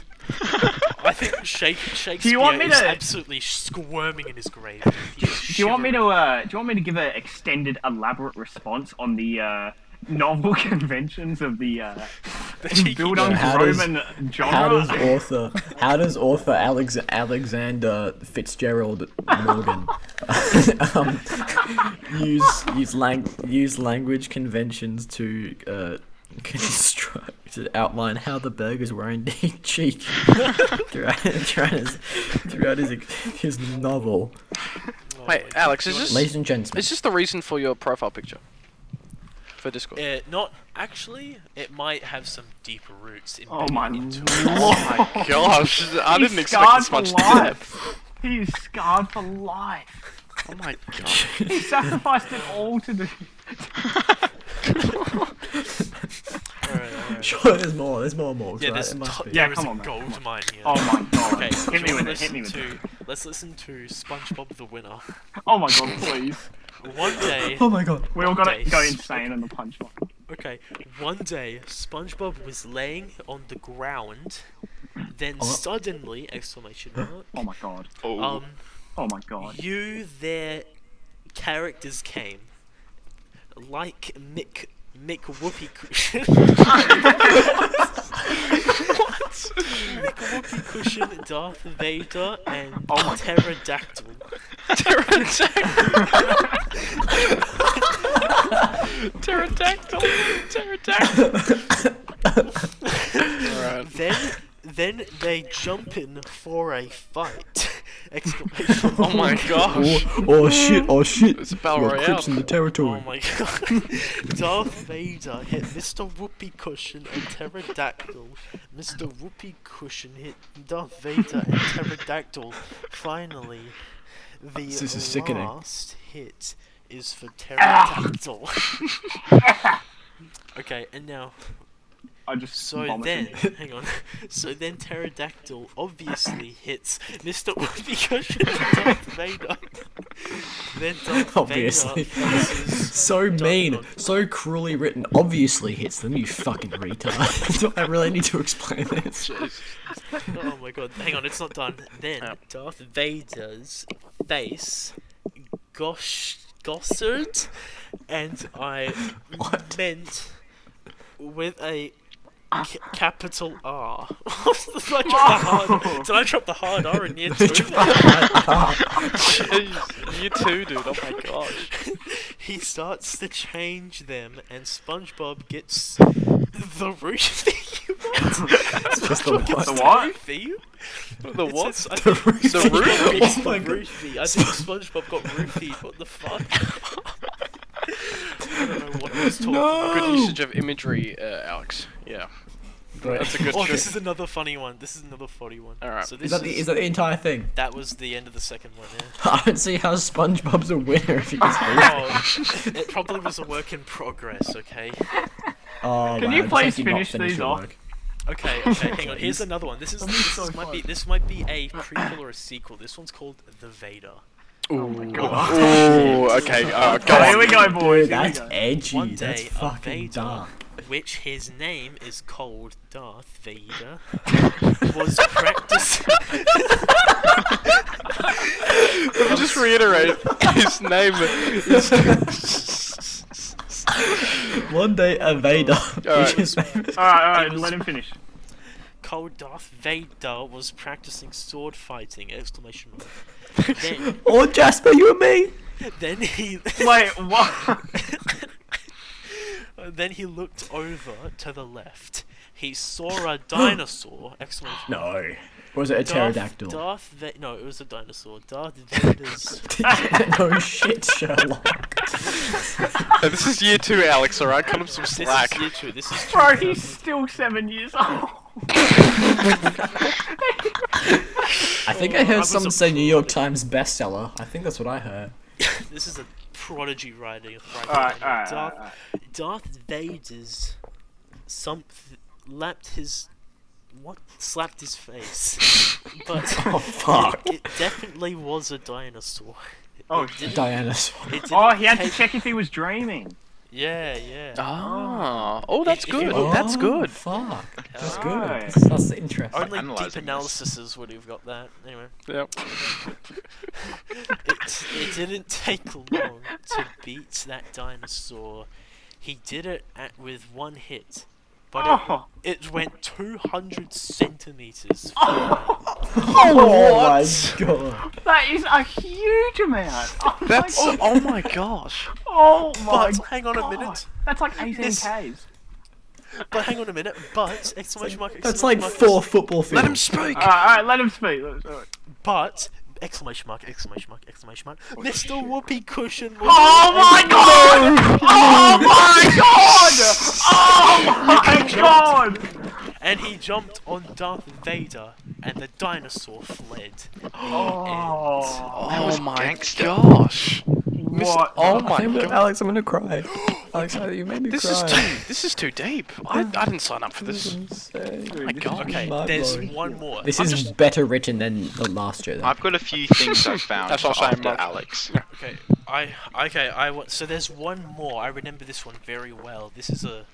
I think Shakespeare Do you want me is to- absolutely squirming in his grave. Do you want me to? Do you want me to give an extended, elaborate response on the novel conventions of the cheeky Bildung How does- Roman How genre? does author Alexander Fitzgerald Morgan use language conventions to construct to outline how the burgers were indeed cheap throughout his novel. Oh Wait, my Alex, God. is this Ladies and gentlemen, is this the reason for your profile picture for Discord? Not actually. It might have some deeper roots. Oh my into lord! Oh my gosh, I He's didn't expect scarred this for much life. depth. He is scarred for life. Oh my god. He sacrificed it all to the. Alright. sure, there's more. There's more. Yeah, Right? there's It must be. Yeah, there is come a on, man. gold mine here. Oh my god! Okay, Hit me do you with wanna it. Hit me with listen it. Let's listen to SpongeBob the Winner. Oh my god! Please. One day. Oh my god. We all gotta Okay. go insane on the punchline. Okay, one day SpongeBob was laying on the ground, then suddenly exclamation mark. Oh my god! Oh. Oh my god! Their characters came, like Mick Whoopie Cushion. Mick Whoopie Cushion, Darth Vader, and Oh my- Pterodactyl. Pterodactyl. Alright. Then they jump in for a fight. Exclamation Oh my mark. gosh. Oh shit! Oh shit! It's a battle Got royale. Crips in the Oh territory. my god. Darth Vader hit Mr. Whoopie Cushion and Pterodactyl. Mr. Whoopie Cushion hit Darth Vader and Pterodactyl. Finally, the This is sickening. last hit is for Pterodactyl. Okay, and now, I just so vomited. then, hang on. So then Pterodactyl obviously hits Mr. Whoopie Cushion and Darth Vader. Then Darth Obviously. Vader faces So mean, Darth Vader. so cruelly written. Obviously hits them. You fucking retard. Do I really need to explain this? Oh my god, hang on, it's not done. Then Oh. Darth Vader's face gossered, and I What? meant with a capital R. Did I drop the hard R in year 2? Jeez, you too, dude. Oh my gosh. He starts to change them, and SpongeBob gets the roofie. The what? Roofie? The what? The roofie. The roofie? It's the roofie. I think SpongeBob got roofied. What the fuck? I don't know what he's talking about. Good usage of imagery, Alex. Yeah. That's a good trick. This is another funny one. Alright. So Is that the entire thing? that was the end of the second one, yeah. I don't see how SpongeBob's a winner if he gets It probably was a work in progress, okay? Oh, Can man, you it's please like you not finish finished these your off? work. Okay, hang on. Here's another one. This might be a prequel or a sequel. This one's called The Vader. Oh my god. Ooh, okay. Go Here on. we go, boys. Dude, Here we that's go. edgy. One That's day, a fucking Vader, dark. which his name is called Darth Vader, was practicing. Let me just reiterate. His name is. One day, a Vader. Alright. Which is famous. Alright, let him finish. Called Darth Vader was practicing sword fighting! Exclamation mark. Then, Oh, Jasper, you and me. then he. Wait, what? Then he looked over to the left. He saw a dinosaur! Exclamation mark. No. Was it a pterodactyl? No, it was a dinosaur. Darth Vader's. No shit, Sherlock. This is year 2, Alex. Alright, cut him some This slack. is year 2. This is Bro, he's still 7 years old. I think I heard was someone a say New York prodigy. Times bestseller. I think that's what I heard. This is a prodigy writing. Alright. Darth Vader's slapped his face, but Oh, fuck. it definitely was a dinosaur. Oh, It didn't- Dinosaur. it Oh, didn't he had to take- check if he was dreaming. Yeah. Oh, that's If you good. look- That's good. Fuck. That's Right. good. That's interesting. Only deep Analysing analysis would have got that. Anyway, Yep. it didn't take long to beat that dinosaur. He did it with one hit, but Oh. it went 200 centimeters. Oh my god. That is a huge amount. Oh my That's. god. Oh my gosh. Oh my But hang on a god. minute. That's like 18 This- Ks. But hang on a minute. But exclamation mark! That's Exclamation like mark, 4 football fields. Let him speak. Alright, let him speak. But exclamation mark! Exclamation mark! Exclamation mark! Mr. Whoopee Cushion was. Oh my god! Oh my god! Oh my god! And he jumped on Darth Vader, and the dinosaur fled. Oh, Oh my gangster. gosh. what? Oh my god. Alex, I'm gonna cry. Alex, you made me This is too deep. I didn't sign up for this. My god. Okay, Mind there's blowing. one more. This I'm is just- better written than the last year. Though. I've got a few things I've found That's for what I'm saying, after Mark. Alex. So there's one more. I remember this one very well. This is a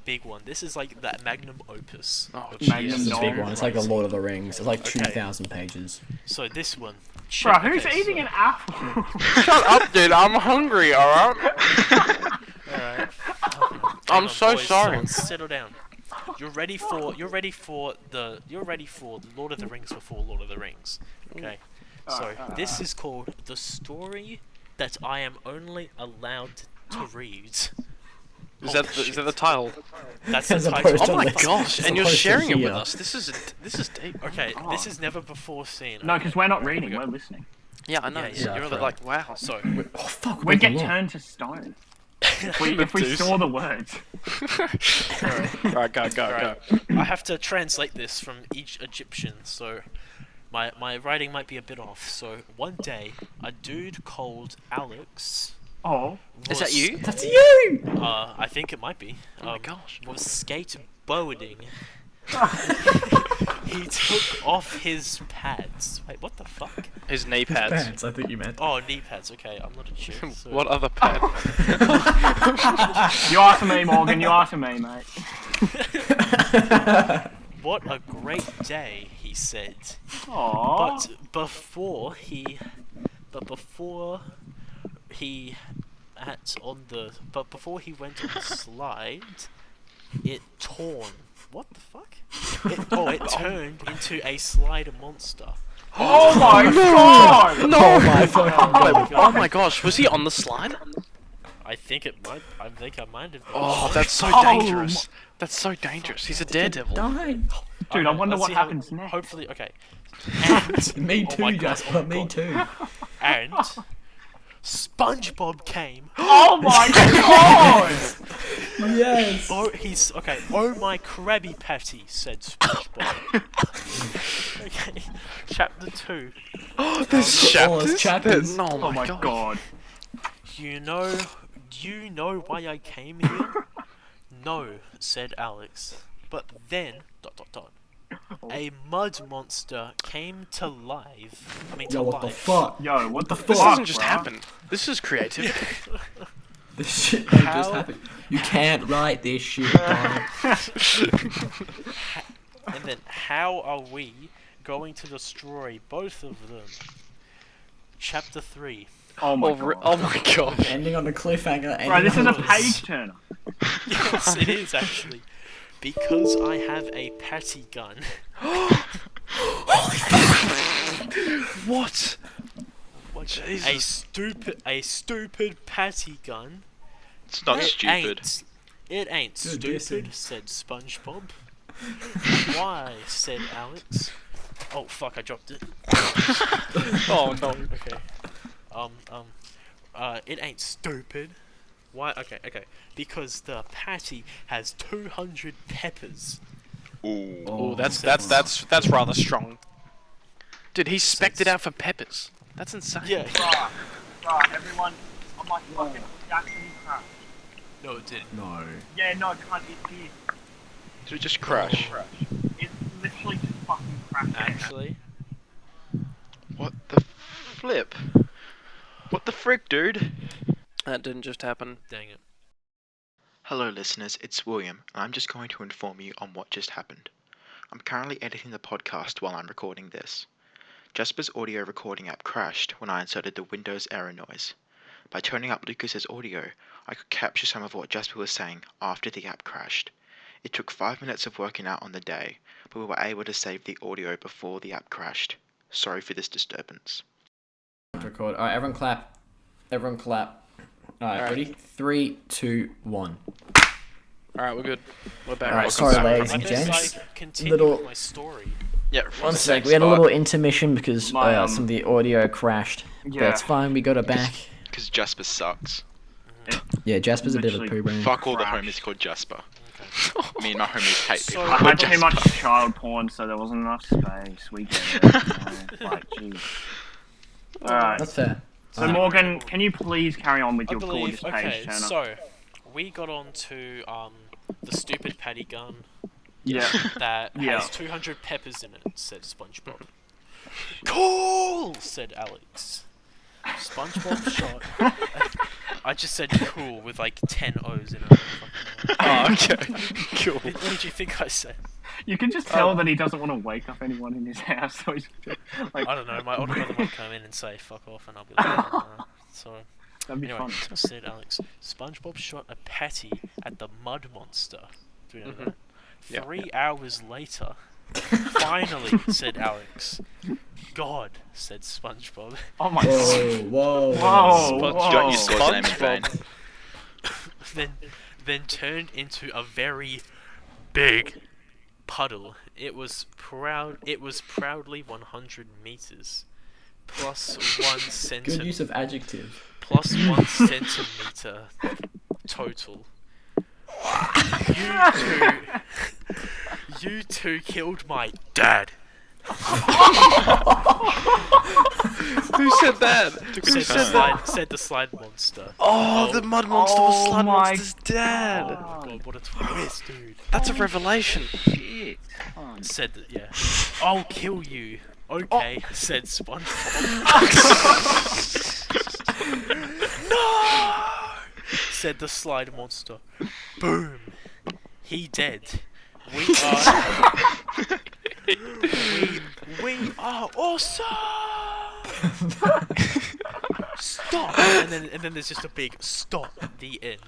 big one. This is like that magnum opus. Oh, of Magnum It's PS2 a big one. It's like the writing. Lord of the Rings. It's like Okay. 2,000 pages. So this one. Bro, check- who's okay, eating so- an apple? Shut up, dude. I'm hungry. All right. Alright. I'm so boys, sorry. Settle down. You're ready for Lord of the Rings before Lord of the Rings. Okay. So this is called The Story That I Am Only Allowed to Read. Is that the title? That's the As title. opposed to Oh my listen. gosh! As And you're opposed to sharing it with hear. us. This is deep. Okay, this is never before seen. No, because we're not reading, we're listening. Yeah, I know. Yeah, You're that's really right. like, wow. So Oh fuck! We'd get making law. turned to stone. If we saw the words. Alright, go. Alright. I have to translate this from each Egyptian, so my writing might be a bit off. So one day, a dude called Alex. Oh. Is that was- you? That's you. I think it might be. Oh my gosh. Was skateboarding. He took off his pads. Wait, what the fuck? His knee pads. Pants, I think you meant. Oh, knee pads. Okay, I'm not a chick. So. What other pad? You asking me, Morgan, you asking me, mate. What a great day, he said. Aww. But before he went on the slide, it what the fuck? It turned into a slider monster. Oh my god! No! Oh my fucking god. Oh my gosh, was he on the slide? I think I might have been. Oh, that's so Oh dangerous. That's so dangerous. He's a daredevil. Die. Dude, I Okay, wonder let's what see how- happens next. Hopefully, okay. And, Me oh too, my God, Jasper. oh Me God. too. And SpongeBob came. Oh my god! Yes. Oh, he's okay. Oh my Krabby Patty, said SpongeBob. Okay, chapter 2. There's chapters? chapters. Oh Oh my god. You know why I came here? No, said Alex. But then, ... a mud monster came to life. I mean, Yo, to what the life. fuck? Yo, what the fuck? This doesn't just bro? happen. This is creativity. This shit don't just How- happen. You can't write this shit down. And then, how are we going to destroy both of them? Chapter 3. Oh my Oh god. my gosh. Ending on a cliffhanger. Bro, this is a ending on page turner. Yes, it is actually. Because I have a patty gun. What? What? Jesus. A stupid patty gun. It's not It stupid. It ain't Good stupid, guessing. said SpongeBob. Why? Said Alex. Oh fuck! I dropped it. Oh no. Okay. It ain't stupid. Why? Okay. Because the patty has 200 peppers. Ooh. Oh, that's rather strong. Dude, he spec'd it out for peppers. That's insane. Yeah. Everyone, I'm like fucking actually crap. No, it didn't. No. Yeah, no, cunt, it did. Did it just crash? It literally just fucking crashed. Actually. What the flip? What the frick, dude? That didn't just happen. Dang it. Hello listeners, it's William, and I'm just going to inform you on what just happened. I'm currently editing the podcast while I'm recording this. Jasper's audio recording app crashed when I inserted the Windows error noise. By turning up Lucas's audio, I could capture some of what Jasper was saying after the app crashed. It took 5 minutes of working out on the day, but we were able to save the audio before the app crashed. Sorry for this disturbance. Record. Alright, everyone clap. Everyone clap. Alright, Alright. ready? 3, 2, 1. Alright, we're good. We're back. Alright, Welcome sorry, back. ladies I and guess gents. I continue Little- with my story. Yeah, One sec, we had a little intermission because My, some of the audio crashed. But yeah. it's fine, we got it back. Because Jasper sucks. Yeah, Jasper's a bit of a Literally poo brain. Fuck all the Crashed. homies called Jasper. Me and my homies hate people So- I called had too Jasper. much child porn, so there wasn't enough space. We get it. You know? Like, jeez. Alright. That's fair. So, Morgan, can you please carry on with I your believe. gorgeous Okay, page turner? so we got on to the stupid patty gun Yeah. that Yeah. has 200 peppers in it, said SpongeBob. Cool, said Alex. SpongeBob shot. I just said cool with like 10 O's in it. Oh, okay. Cool. What did you think I said? You can just tell that he doesn't want to wake up anyone in his house, so he's like, I don't know. My older brother might come in and say "fuck off," and I'll be like, so. that'd be Anyway, fun. said Alex. SpongeBob shot a patty at the mud monster. Do you know that? Yeah. 3 hours later, finally, said Alex. God, said SpongeBob. Oh my god. Whoa, whoa. Whoa, Sponge- whoa. Don't use God's name in vain. then turned into a very big puddle. It was proudly 100 meters, plus 1 Good centimeter. use of adjective. Plus 1 centimeter total. You two killed my dad. Who said that? Who said that? Said the slide monster. Oh, the mud monster was Oh Slide my Monster's dad. Oh my god, what a twist, dude. That's a revelation. Shit. Said that, yeah. I'll kill you. Okay, said SpongeBob. No! Said the slide monster. Boom. He dead. We are awesome! Stop! And then there's just a big stop, the end.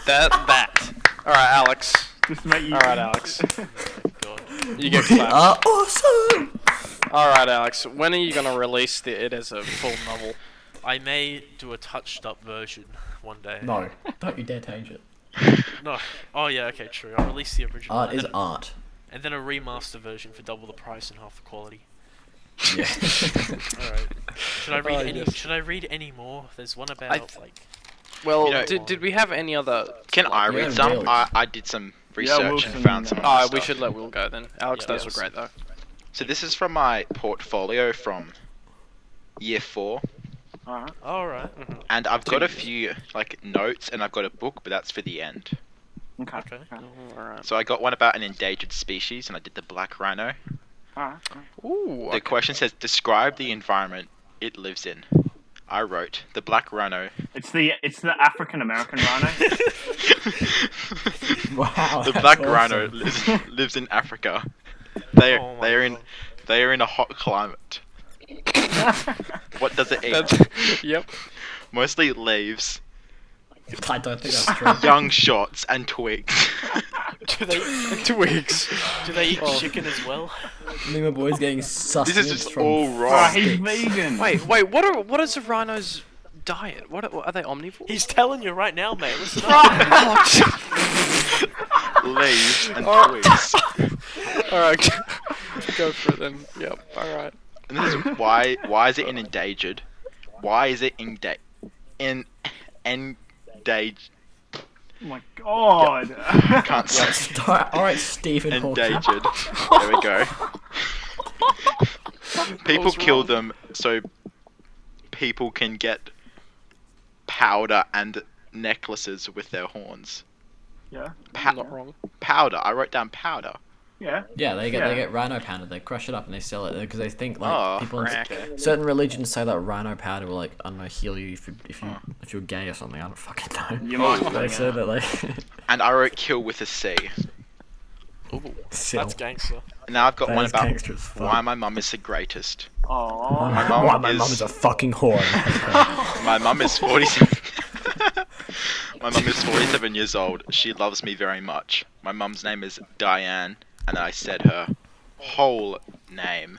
That. Alright, Alex. Just make you. All right, Alex. God. You get We clapped. are awesome! All right, Alex. When are you gonna release it as a full novel? I may do a touched-up version one day. No, don't you dare change it. No. Oh yeah, okay, true. I'll release the original. Art and is then, art. and then a remaster version for double the price and half the quality. Yeah. Alright. Should I read any? yes. Should I read any more? There's one about like. Well, You know- did we have any other? Can I Yeah, read some? really. I did some research Wilson, and found some. yeah. other Oh, we stuff. should let Will go then. Alex, Yeah, those were yes. great though. So this is from my portfolio from year 4, Alright. Alright. and I've got a few like notes, and I've got a book, but that's for the end. Okay. Okay. All right. So I got one about an endangered species, and I did the black rhino. Alright. Ooh. The question says, describe the environment it lives in. I wrote, the black rhino. It's the African American rhino. Wow. The that's black awesome. rhino lives in Africa. They Oh my are God. they are in a hot climate. What does it eat? Yep. Mostly leaves, I don't think that's true. young shots, and twigs. Do they? 2 weeks. Do they eat chicken as well? Me and my boy's getting sustenance This is just from all Oh, wrong. he's sticks. vegan. What is a rhino's diet? What are they omnivores? He's telling you right now, mate. Listen up. Leaves and Oh. twigs. All right. Go for it then. Yep. All right. And this is why is it endangered? Why is it endangered? Oh my god. Can't say. Alright, Stephen Hawking. Endangered. There we go. People was kill wrong? them so people can get powder and necklaces with their horns. Yeah. Not wrong. Powder. I wrote down powder. Yeah. Yeah, they Yeah. get rhino powder. They crush it up and they sell it because they think like Oh, people in crack. certain religions say that rhino powder will like I don't know heal you if you're gay or something. I don't fucking know. You might They say that like And I wrote kill with a C. Ooh. That's gangster. And now I've got That one is about gangster as fuck. why my mum is the greatest. Oh. My mum Why my is- mum is a fucking whore. My mum is 47. My mum is 47 years old. She loves me very much. My mum's name is Diane, and I said her whole name.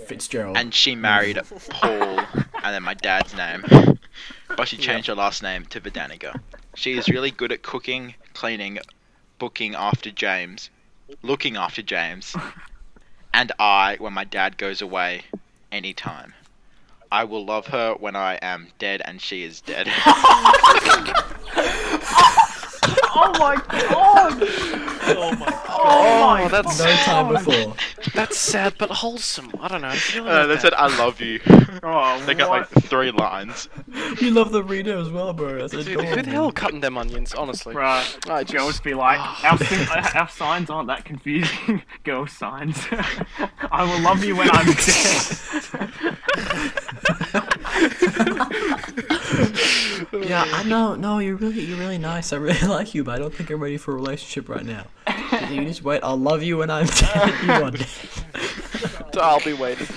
Fitzgerald. And she married Paul, and then my dad's name. But she changed her last name to Vidaniga. She is really good at cooking, cleaning, looking after James. And when my dad goes away, anytime. I will love her when I am dead and she is dead. Oh my god. Oh my god. Oh my that's no time before. That's sad but wholesome. I don't know. I feel about They that. said I love you. Oh, They got like what? 3 lines. You love the reader as well, bro. That's Dude, adorable. who the hell cutting them onions? Honestly. Right. I just- Girls be like, our signs aren't that confusing. Girl signs. I will love you when I'm dead. Yeah, I know. No, you're really nice. I really like you, but I don't think I'm ready for a relationship right now. You just wait. I'll love you when I'm dead. You want it. I'll be waiting.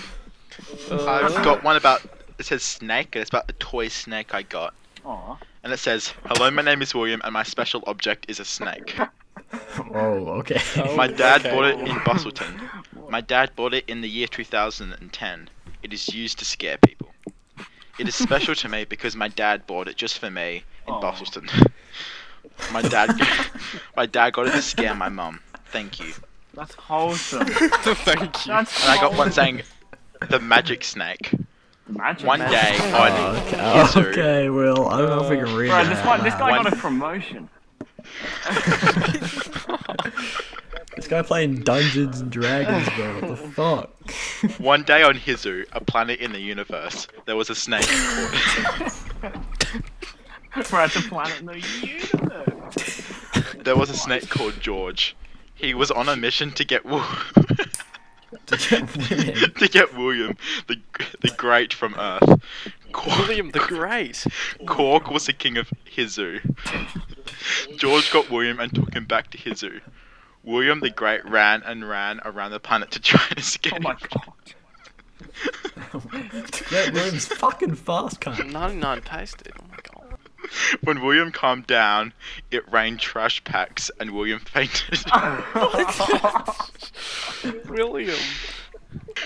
I've got one about, it says snake, and it's about the toy snake I got. Aw. And it says, hello, my name is William, and my special object is a snake. Oh, okay. My dad okay. bought it in Bustleton. My dad bought it in the year 2010. It is used to scare people. It is special to me because my dad bought it just for me in Aw. Bustleton. my dad got it to scare my mum. Thank you. That's wholesome. Thank you. That's And I got one wholesome. saying, the magic snake. Magic. One day on Oh, His Zoo. okay, Will. I don't know if we can read Bro, that. this guy One- got a promotion. This guy playing Dungeons and Dragons, bro. What the fuck? One day on Hizu, a planet in the universe, there was a snake called... Bro, it's a planet in the universe. There was a snake called George. He was on a mission to get To get women. to get William, the Great from Earth. William the Great. Cork was the king of Hizu. George got William and took him back to Hizu. William the Great ran around the planet to try and escape. Oh my god. That room's fucking fast, cunt. 99 pasted. Oh my god. When William calmed down, it rained trash packs and William fainted. William.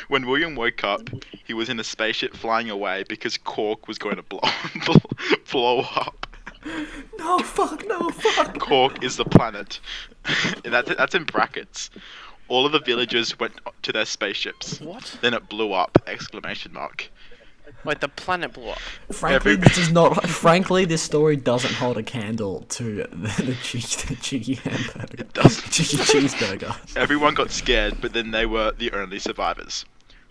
When William woke up, he was in a spaceship flying away because Cork was going to blow up. No, fuck. Cork is the planet. That's in brackets. All of the villagers went to their spaceships. What? Then it blew up! Exclamation mark. Wait, the planet blew up. Frankly, this story doesn't hold a candle to the cheeky hamburger. It doesn't. Cheeky cheeseburger. Everyone got scared, but then they were the only survivors.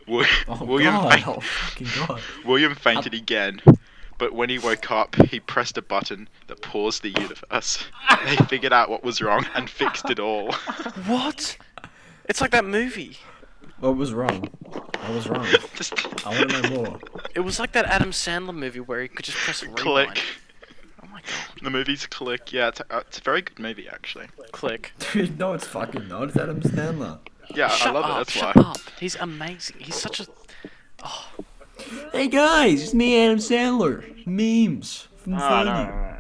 William Fucking God. William fainted again, but when he woke up, he pressed a button that paused the universe. They figured out what was wrong and fixed it all. What? It's like that movie. What was wrong? I was wrong. I want to know more. It was like that Adam Sandler movie where he could just press rewind. Click. Oh my god. The movie's Click. Yeah, it's a very good movie, actually. Click. Dude, no, it's fucking not. It's Adam Sandler. Yeah, Shut I love up, it, that's shut why. up. He's amazing. He's such a... Oh. Hey guys, it's me, Adam Sandler. Memes from Funny. No.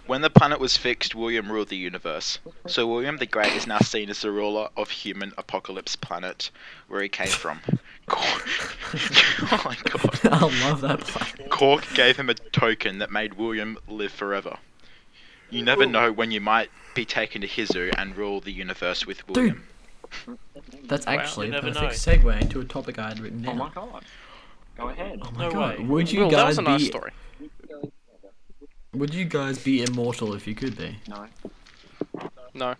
When the planet was fixed, William ruled the universe. So William the Great is now seen as the ruler of human apocalypse planet, where he came from. Oh my god. I love that planet. Cork gave him a token that made William live forever. You never know when you might be taken to his zoo and rule the universe with William. That's actually you a never perfect know. segue into a topic I had written Oh down. my god. Go ahead. Oh my No god. way. Would you Will, that was guys a nice be story. Would you guys be immortal if you could be? No. No.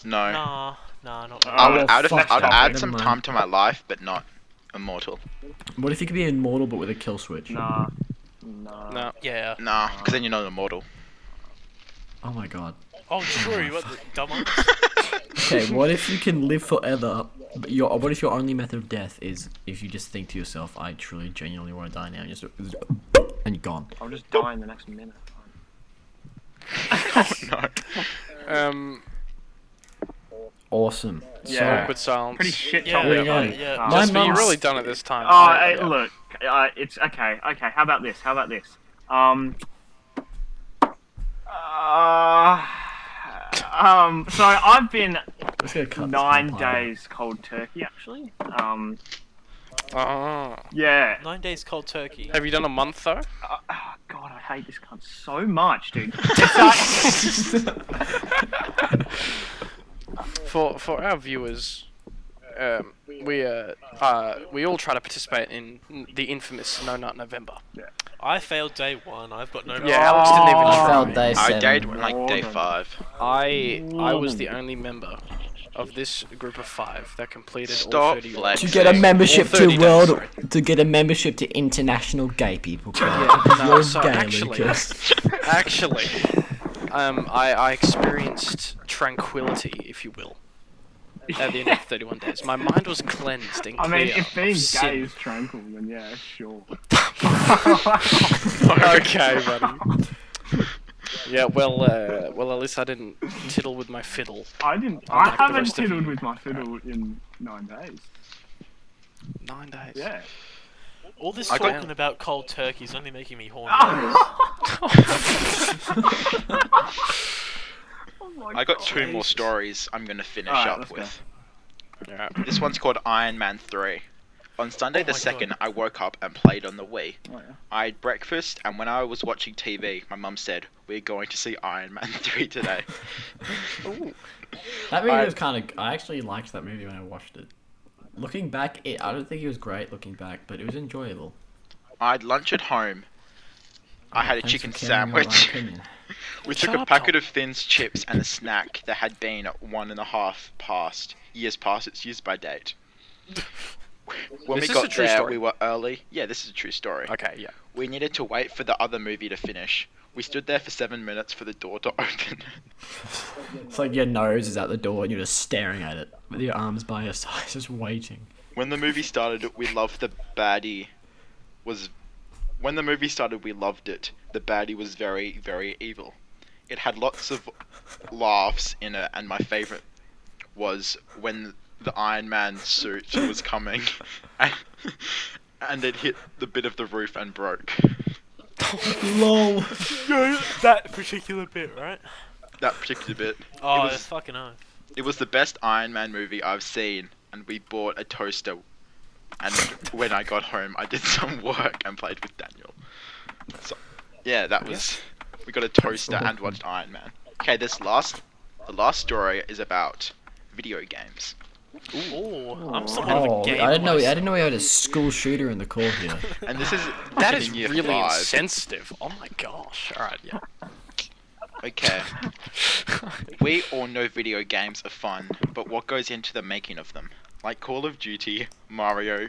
No. Nah, not really. I would, Oh, I'd fuck that. add Never some mind. time to my life, but not immortal. What if you could be immortal but with a kill switch? Nah. No. Yeah. Nah, because then you're not immortal. Oh my god. Oh, true. What the dumbass? Okay, what if you can live forever? But what if your only method of death is if you just think to yourself, I truly, genuinely want to die now, and and you're gone. I'll just die in the next minute. Oh no. Awesome. Yeah. Awkward silence. Pretty shit Yeah, topic. yeah, yeah. My Jasper, you mum's- really done it this time. Oh, Yeah. look. It's okay. Okay. How about this? So I've been Let's go cut this 9 part. days cold turkey actually. Oh. Yeah. 9 days cold turkey. Have you done a month though? God, I hate this cunt so much, dude. For our viewers, we all try to participate in the infamous No Nut November. I failed day 1. I've got no. Yeah, Alex didn't even I try. failed day I 7. died on like day 5. I was the only member of this group of 5 that completed all Stop 30 flexing. To get a membership Or 30 to world, days, sorry. to get a membership to International Gay People Club. Yeah, no, You're so gay, actually, Lucas. I experienced tranquility, if you will, at the end of 31 days. My mind was cleansed and I clear mean, if being of gay sin. is tranquil, then yeah, sure. Okay, buddy. Yeah, well, at least I didn't tiddle with my fiddle. I didn't. I Unlike the haven't rest of fiddled you. with my fiddle in 9 days. 9 days. Yeah. All this I got- talking about cold turkey is only making me horny. Oh my I got God. 2 more stories I'm going to finish Alright, up let's go. with. Alright. This one's called Iron Man 3. On Sunday Oh the my 2nd, God. I woke up and played on the Wii. Oh, yeah. I had breakfast, and when I was watching TV, my mum said, "We're going to see Iron Man 3 today." Ooh. That movie I- was kind of. I actually liked that movie when I watched it. Looking back, I don't think it was great looking back, but it was enjoyable. I had lunch at home. I had a Thanks chicken for caring about my sandwich. opinion. We Shut took a up, packet Tom. of Thins chips and a snack that had been 1.5 years past its use by date. When This we is a got true there, story. we were early. Yeah, this is a true story. Okay, yeah. We needed to wait for the other movie to finish. We stood there for 7 minutes for the door to open. It's like your nose is at the door and you're just staring at it with your arms by your side, just waiting. When the movie started, we loved the baddie was... When the movie started, we loved it. The baddie was very, very evil. It had lots of laughs in it, and my favourite was when the Iron Man suit was coming, and it hit the bit of the roof and broke. Lol. That particular bit, right? That particular bit. Oh, it was, fucking oath. it was the best Iron Man movie I've seen, and we bought a toaster. And when I got home, I did some work and played with Daniel. So, yeah, that was. We got a toaster and watched Iron Man. Okay, the last story is about video games. Ooh, I'm somewhat of a gamer. I didn't know we had a school shooter in the court here. And this is That in is year really 5. insensitive. Oh my gosh. Alright, yeah. Okay. We all know video games are fun, but what goes into the making of them? Like Call of Duty, Mario,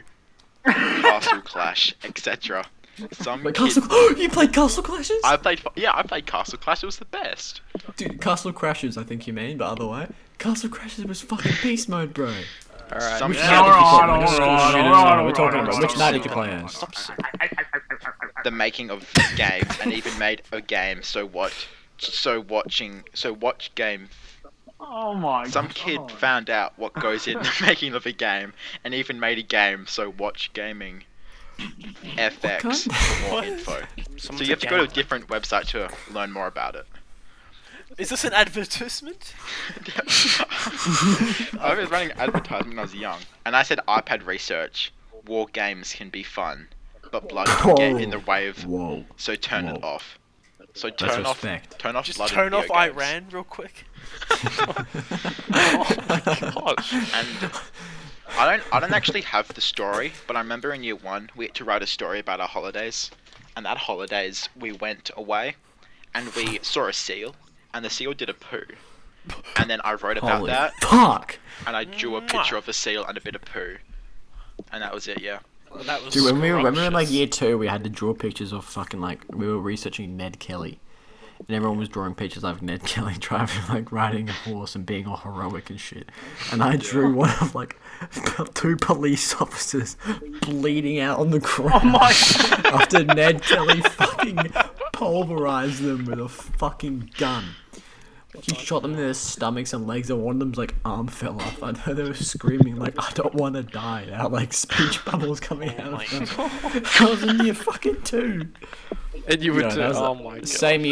Castle Clash, etc. Some Wait, kid... you played Castle Clashes? I played Castle Clash. It was the best. Dude, Castle Crashes, I think you mean, but other way. Castle Crashes was fucking beast mode, bro. Alright. Some Which kid- We're talking about which night did you play as? The making of games, and even made a game. Watch game. Oh my god. Some kid found out what goes in the making of a game, and even made a game. So watch gaming. FX for more info. So you have to go to a different website to learn more about it. Is this an advertisement? I was running advertisement when I was young, and I said iPad research. War games can be fun, but blood can get in the way of. Whoa. So turn it off. So That's turn off. respect. Turn off. Just blood in turn off video games. Iran real quick. Oh my gosh. And I don't actually have the story, but I remember in year 1 we had to write a story about our holidays, and at holidays we went away, and we saw a seal, and the seal did a poo, and then I wrote about Holy that, fuck! and I drew a picture of a seal and a bit of poo, and that was it. Yeah. Well, that was Dude, when we were in like scrumptious. year 2, we had to draw pictures of fucking like we were researching Ned Kelly, and everyone was drawing pictures of Ned Kelly driving like riding a horse and being all heroic and shit. And I drew one of like 2 police officers bleeding out on the ground. Oh my god. After Ned Kelly fucking pulverized them with a fucking gun. He shot them in their stomachs and legs, and one of them's like arm fell off. I know they were screaming like, "I don't want to die!" Now like speech bubbles coming out of them. I was in year fucking 2. And you would Yeah, that was oh my god. Same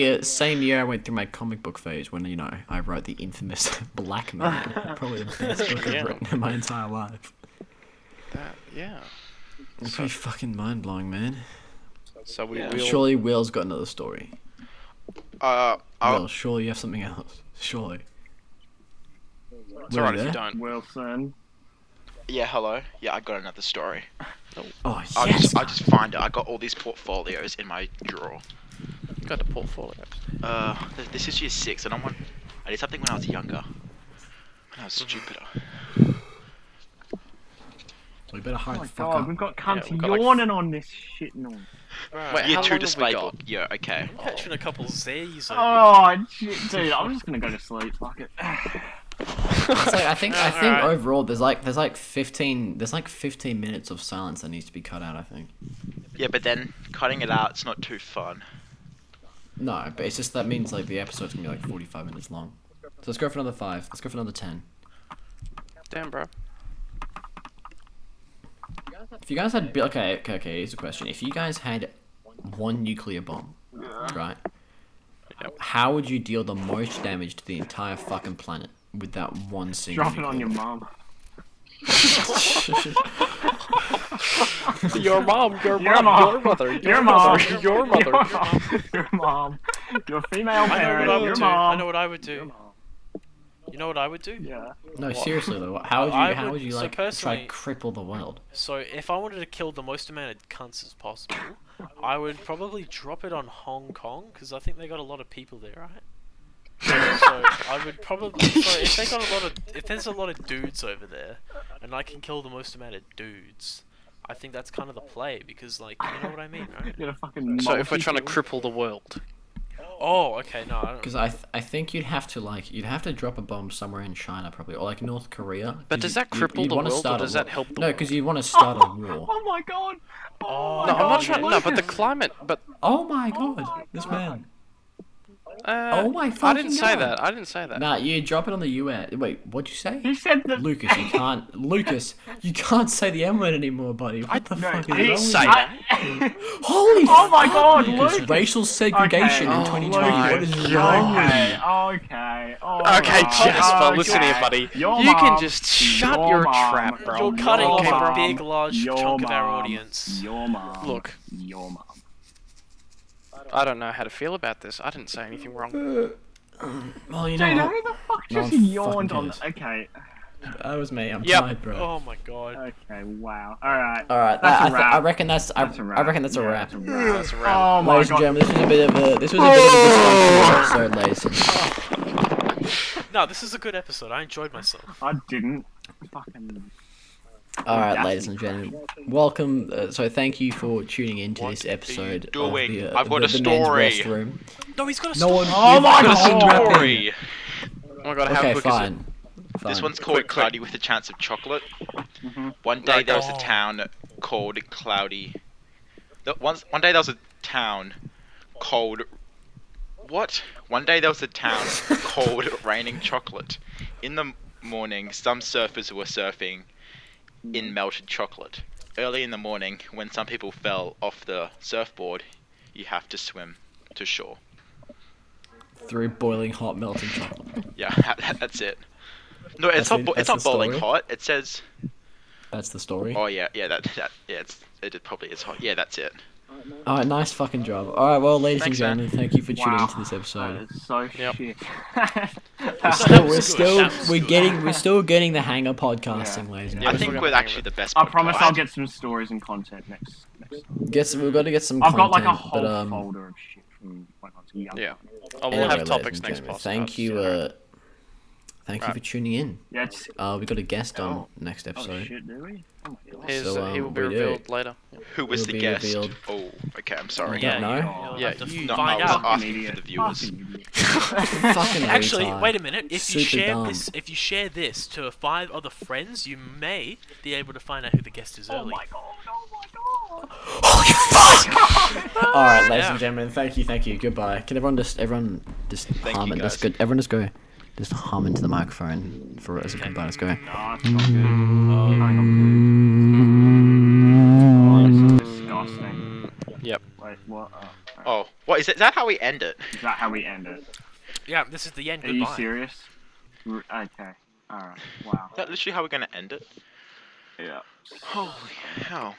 year I went through my comic book phase when I wrote the infamous Black Man, probably the best book Yeah. I've written in my entire life. Yeah. It's pretty fucking mind blowing, man. So we Yeah. will. Surely Will's got another story. I'll- Will, surely you have something else. Surely. It's alright if you don't. Wilson. Yeah. Hello. Yeah, I got another story. Oh I'll yes. just find it. I got all these portfolios in my drawer. Got the portfolio. This is year 6. I did something when I was younger. When I was stupider. We better hide Oh my the fuck god, up. we've got cunts we've got, like, yawning on this shit now. Right. Wait, Year how 2 long have we display got? book. Yeah. Okay. I'm catching a couple Z's over Oh, shit, dude, I'm just gonna go to sleep. Fuck it. It's like, I think Alright. overall there's like 15 minutes of silence that needs to be cut out, I think. Yeah, but then cutting it out, it's not too fun. No, but it's just that means like the episode's gonna be like 45 minutes long. So let's go for another 5. Let's go for another 10. Damn, bro. If you guys had okay, here's a question. If you guys had one nuclear bomb, right? Yep. How would you deal the most damage to the entire fucking planet with that one single Drop it on your nuclear mum. Your mom, your Your mom, mom. your mother, Your mom. your mother. Your mom. Your female I know parent. what I would Your do. mom. I know what I would Your do. mom. You know what I would do? Yeah. No, seriously though, how I would you so like try personally- to cripple the world? So if I wanted to kill the most amount of cunts as possible, I would probably drop it on Hong Kong because I think they got a lot of people there, right? So I would probably if there's a lot of dudes over there, and I can kill the most amount of dudes, I think that's kind of the play because like you know what I mean, right? Get a fucking. So if we're trying to multi-kill. cripple the world, Oh, okay, no, I don't. Because I think you'd have to drop a bomb somewhere in China probably, or like North Korea. but 'cause does that cripple you'd the wanna world, or start a does war. that help the No, world? because you want to start a war. Oh my god. Oh, my No, I'm god, not trying. No, but the Lucas. climate. But Oh my god, this man. Oh my I fucking didn't say God. that. I didn't say that. Nah, you drop it on the US. Wait, what'd you say? He said that. Lucas, you can't. Lucas, you can't say the M word anymore, buddy. What the fuck is I wrong didn't with say you? that. Holy Oh my fuck, God, Lucas, Lucas. racial segregation in Oh 2020. my What is wrong with Okay, you? okay, Okay, Jasper, listen here, buddy. Your You can mom, just shut your your mom, trap, bro. You're cutting Okay, off bro. a big, large your chunk of our mom, audience. Your mom. Look. Your mom. I don't know how to feel about this. I didn't say anything wrong. Well, you know Dude, what? who the fuck No just one yawned fucking on? cares. Okay, That was me. I'm Yep. tired, bro. Oh my god. okay, wow. All right. All right, That's a wrap. I reckon that's. I That's a wrap. reckon that's a Yeah, wrap. that's a wrap. That's a wrap. Oh my Ladies and God. gentlemen, this was a bit of a dysfunctional episode, ladies. No, this is a good episode. I enjoyed myself. I didn't. Fucking. All right, Yes. ladies and gentlemen, welcome. So thank you for tuning in to What this are you episode doing? of I've got a the men's story. restroom. No, he's got a No story. one. Oh you've my got God. some rapping. Story. Oh my god, how Okay, quick fine. This one's called Cloudy with a Chance of Chocolate. Mhm. One day there was a Oh. town called Cloudy. One day there was a town called. What? One day there was a town called Raining Chocolate. In the morning, some surfers were surfing in melted chocolate. Early in the morning, when some people fell off the surfboard, you have to swim to shore. Through boiling hot melting chocolate. Yeah, that's it. No, it's That's not. It's the not boiling story? hot. It says. That's the story. Oh yeah, yeah. It probably is hot. Yeah, that's it. All right, nice fucking job. All right, well, ladies Thanks, and man. gentlemen, thank you for tuning Wow. into this episode. That is so Yep. shit. We're still getting the hang of podcasting, Yeah. ladies and Yeah, I we're think still we're gonna actually the best. I promise I'll podcast. get some stories and content next. We've got to get some I've content, got like a whole but folder of shit from when I was young. Yeah. Oh, we'll anyway, have ladies topics and next gentlemen, podcast. thank you. Thank you Right. for tuning in. Yeah, it's. We got a guest on Oh. next Oh episode. shit, do we? Oh my god. His, So, he will be we do. revealed later. Who was Will the be guest? revealed. Oh, okay. I'm sorry. Yeah. know? You'll Yeah, have to you- No, find I was out. asking for the viewers. Fucking idiot. Fucking Actually, retard. wait a minute. If you Super share dumb. this, if you share this to 5 other friends, you may be able to find out who the guest is Oh early. my god. Oh my god. All right, ladies Yeah. and gentlemen, thank you. Goodbye. Can everyone just Thank hum you, it? That's guys. good. Everyone just go. Just hum into the microphone for as a goodbye. Let's go. No, it's not good. Hang on. Oh, it's disgusting. Yep. Wait, what? Oh, what is it? Is that how we end it? Is that how we end it? Yeah, this is the end. Are you Goodbye. serious? Okay. Alright. Wow. Is that literally how we're gonna end it? Yeah. Holy hell.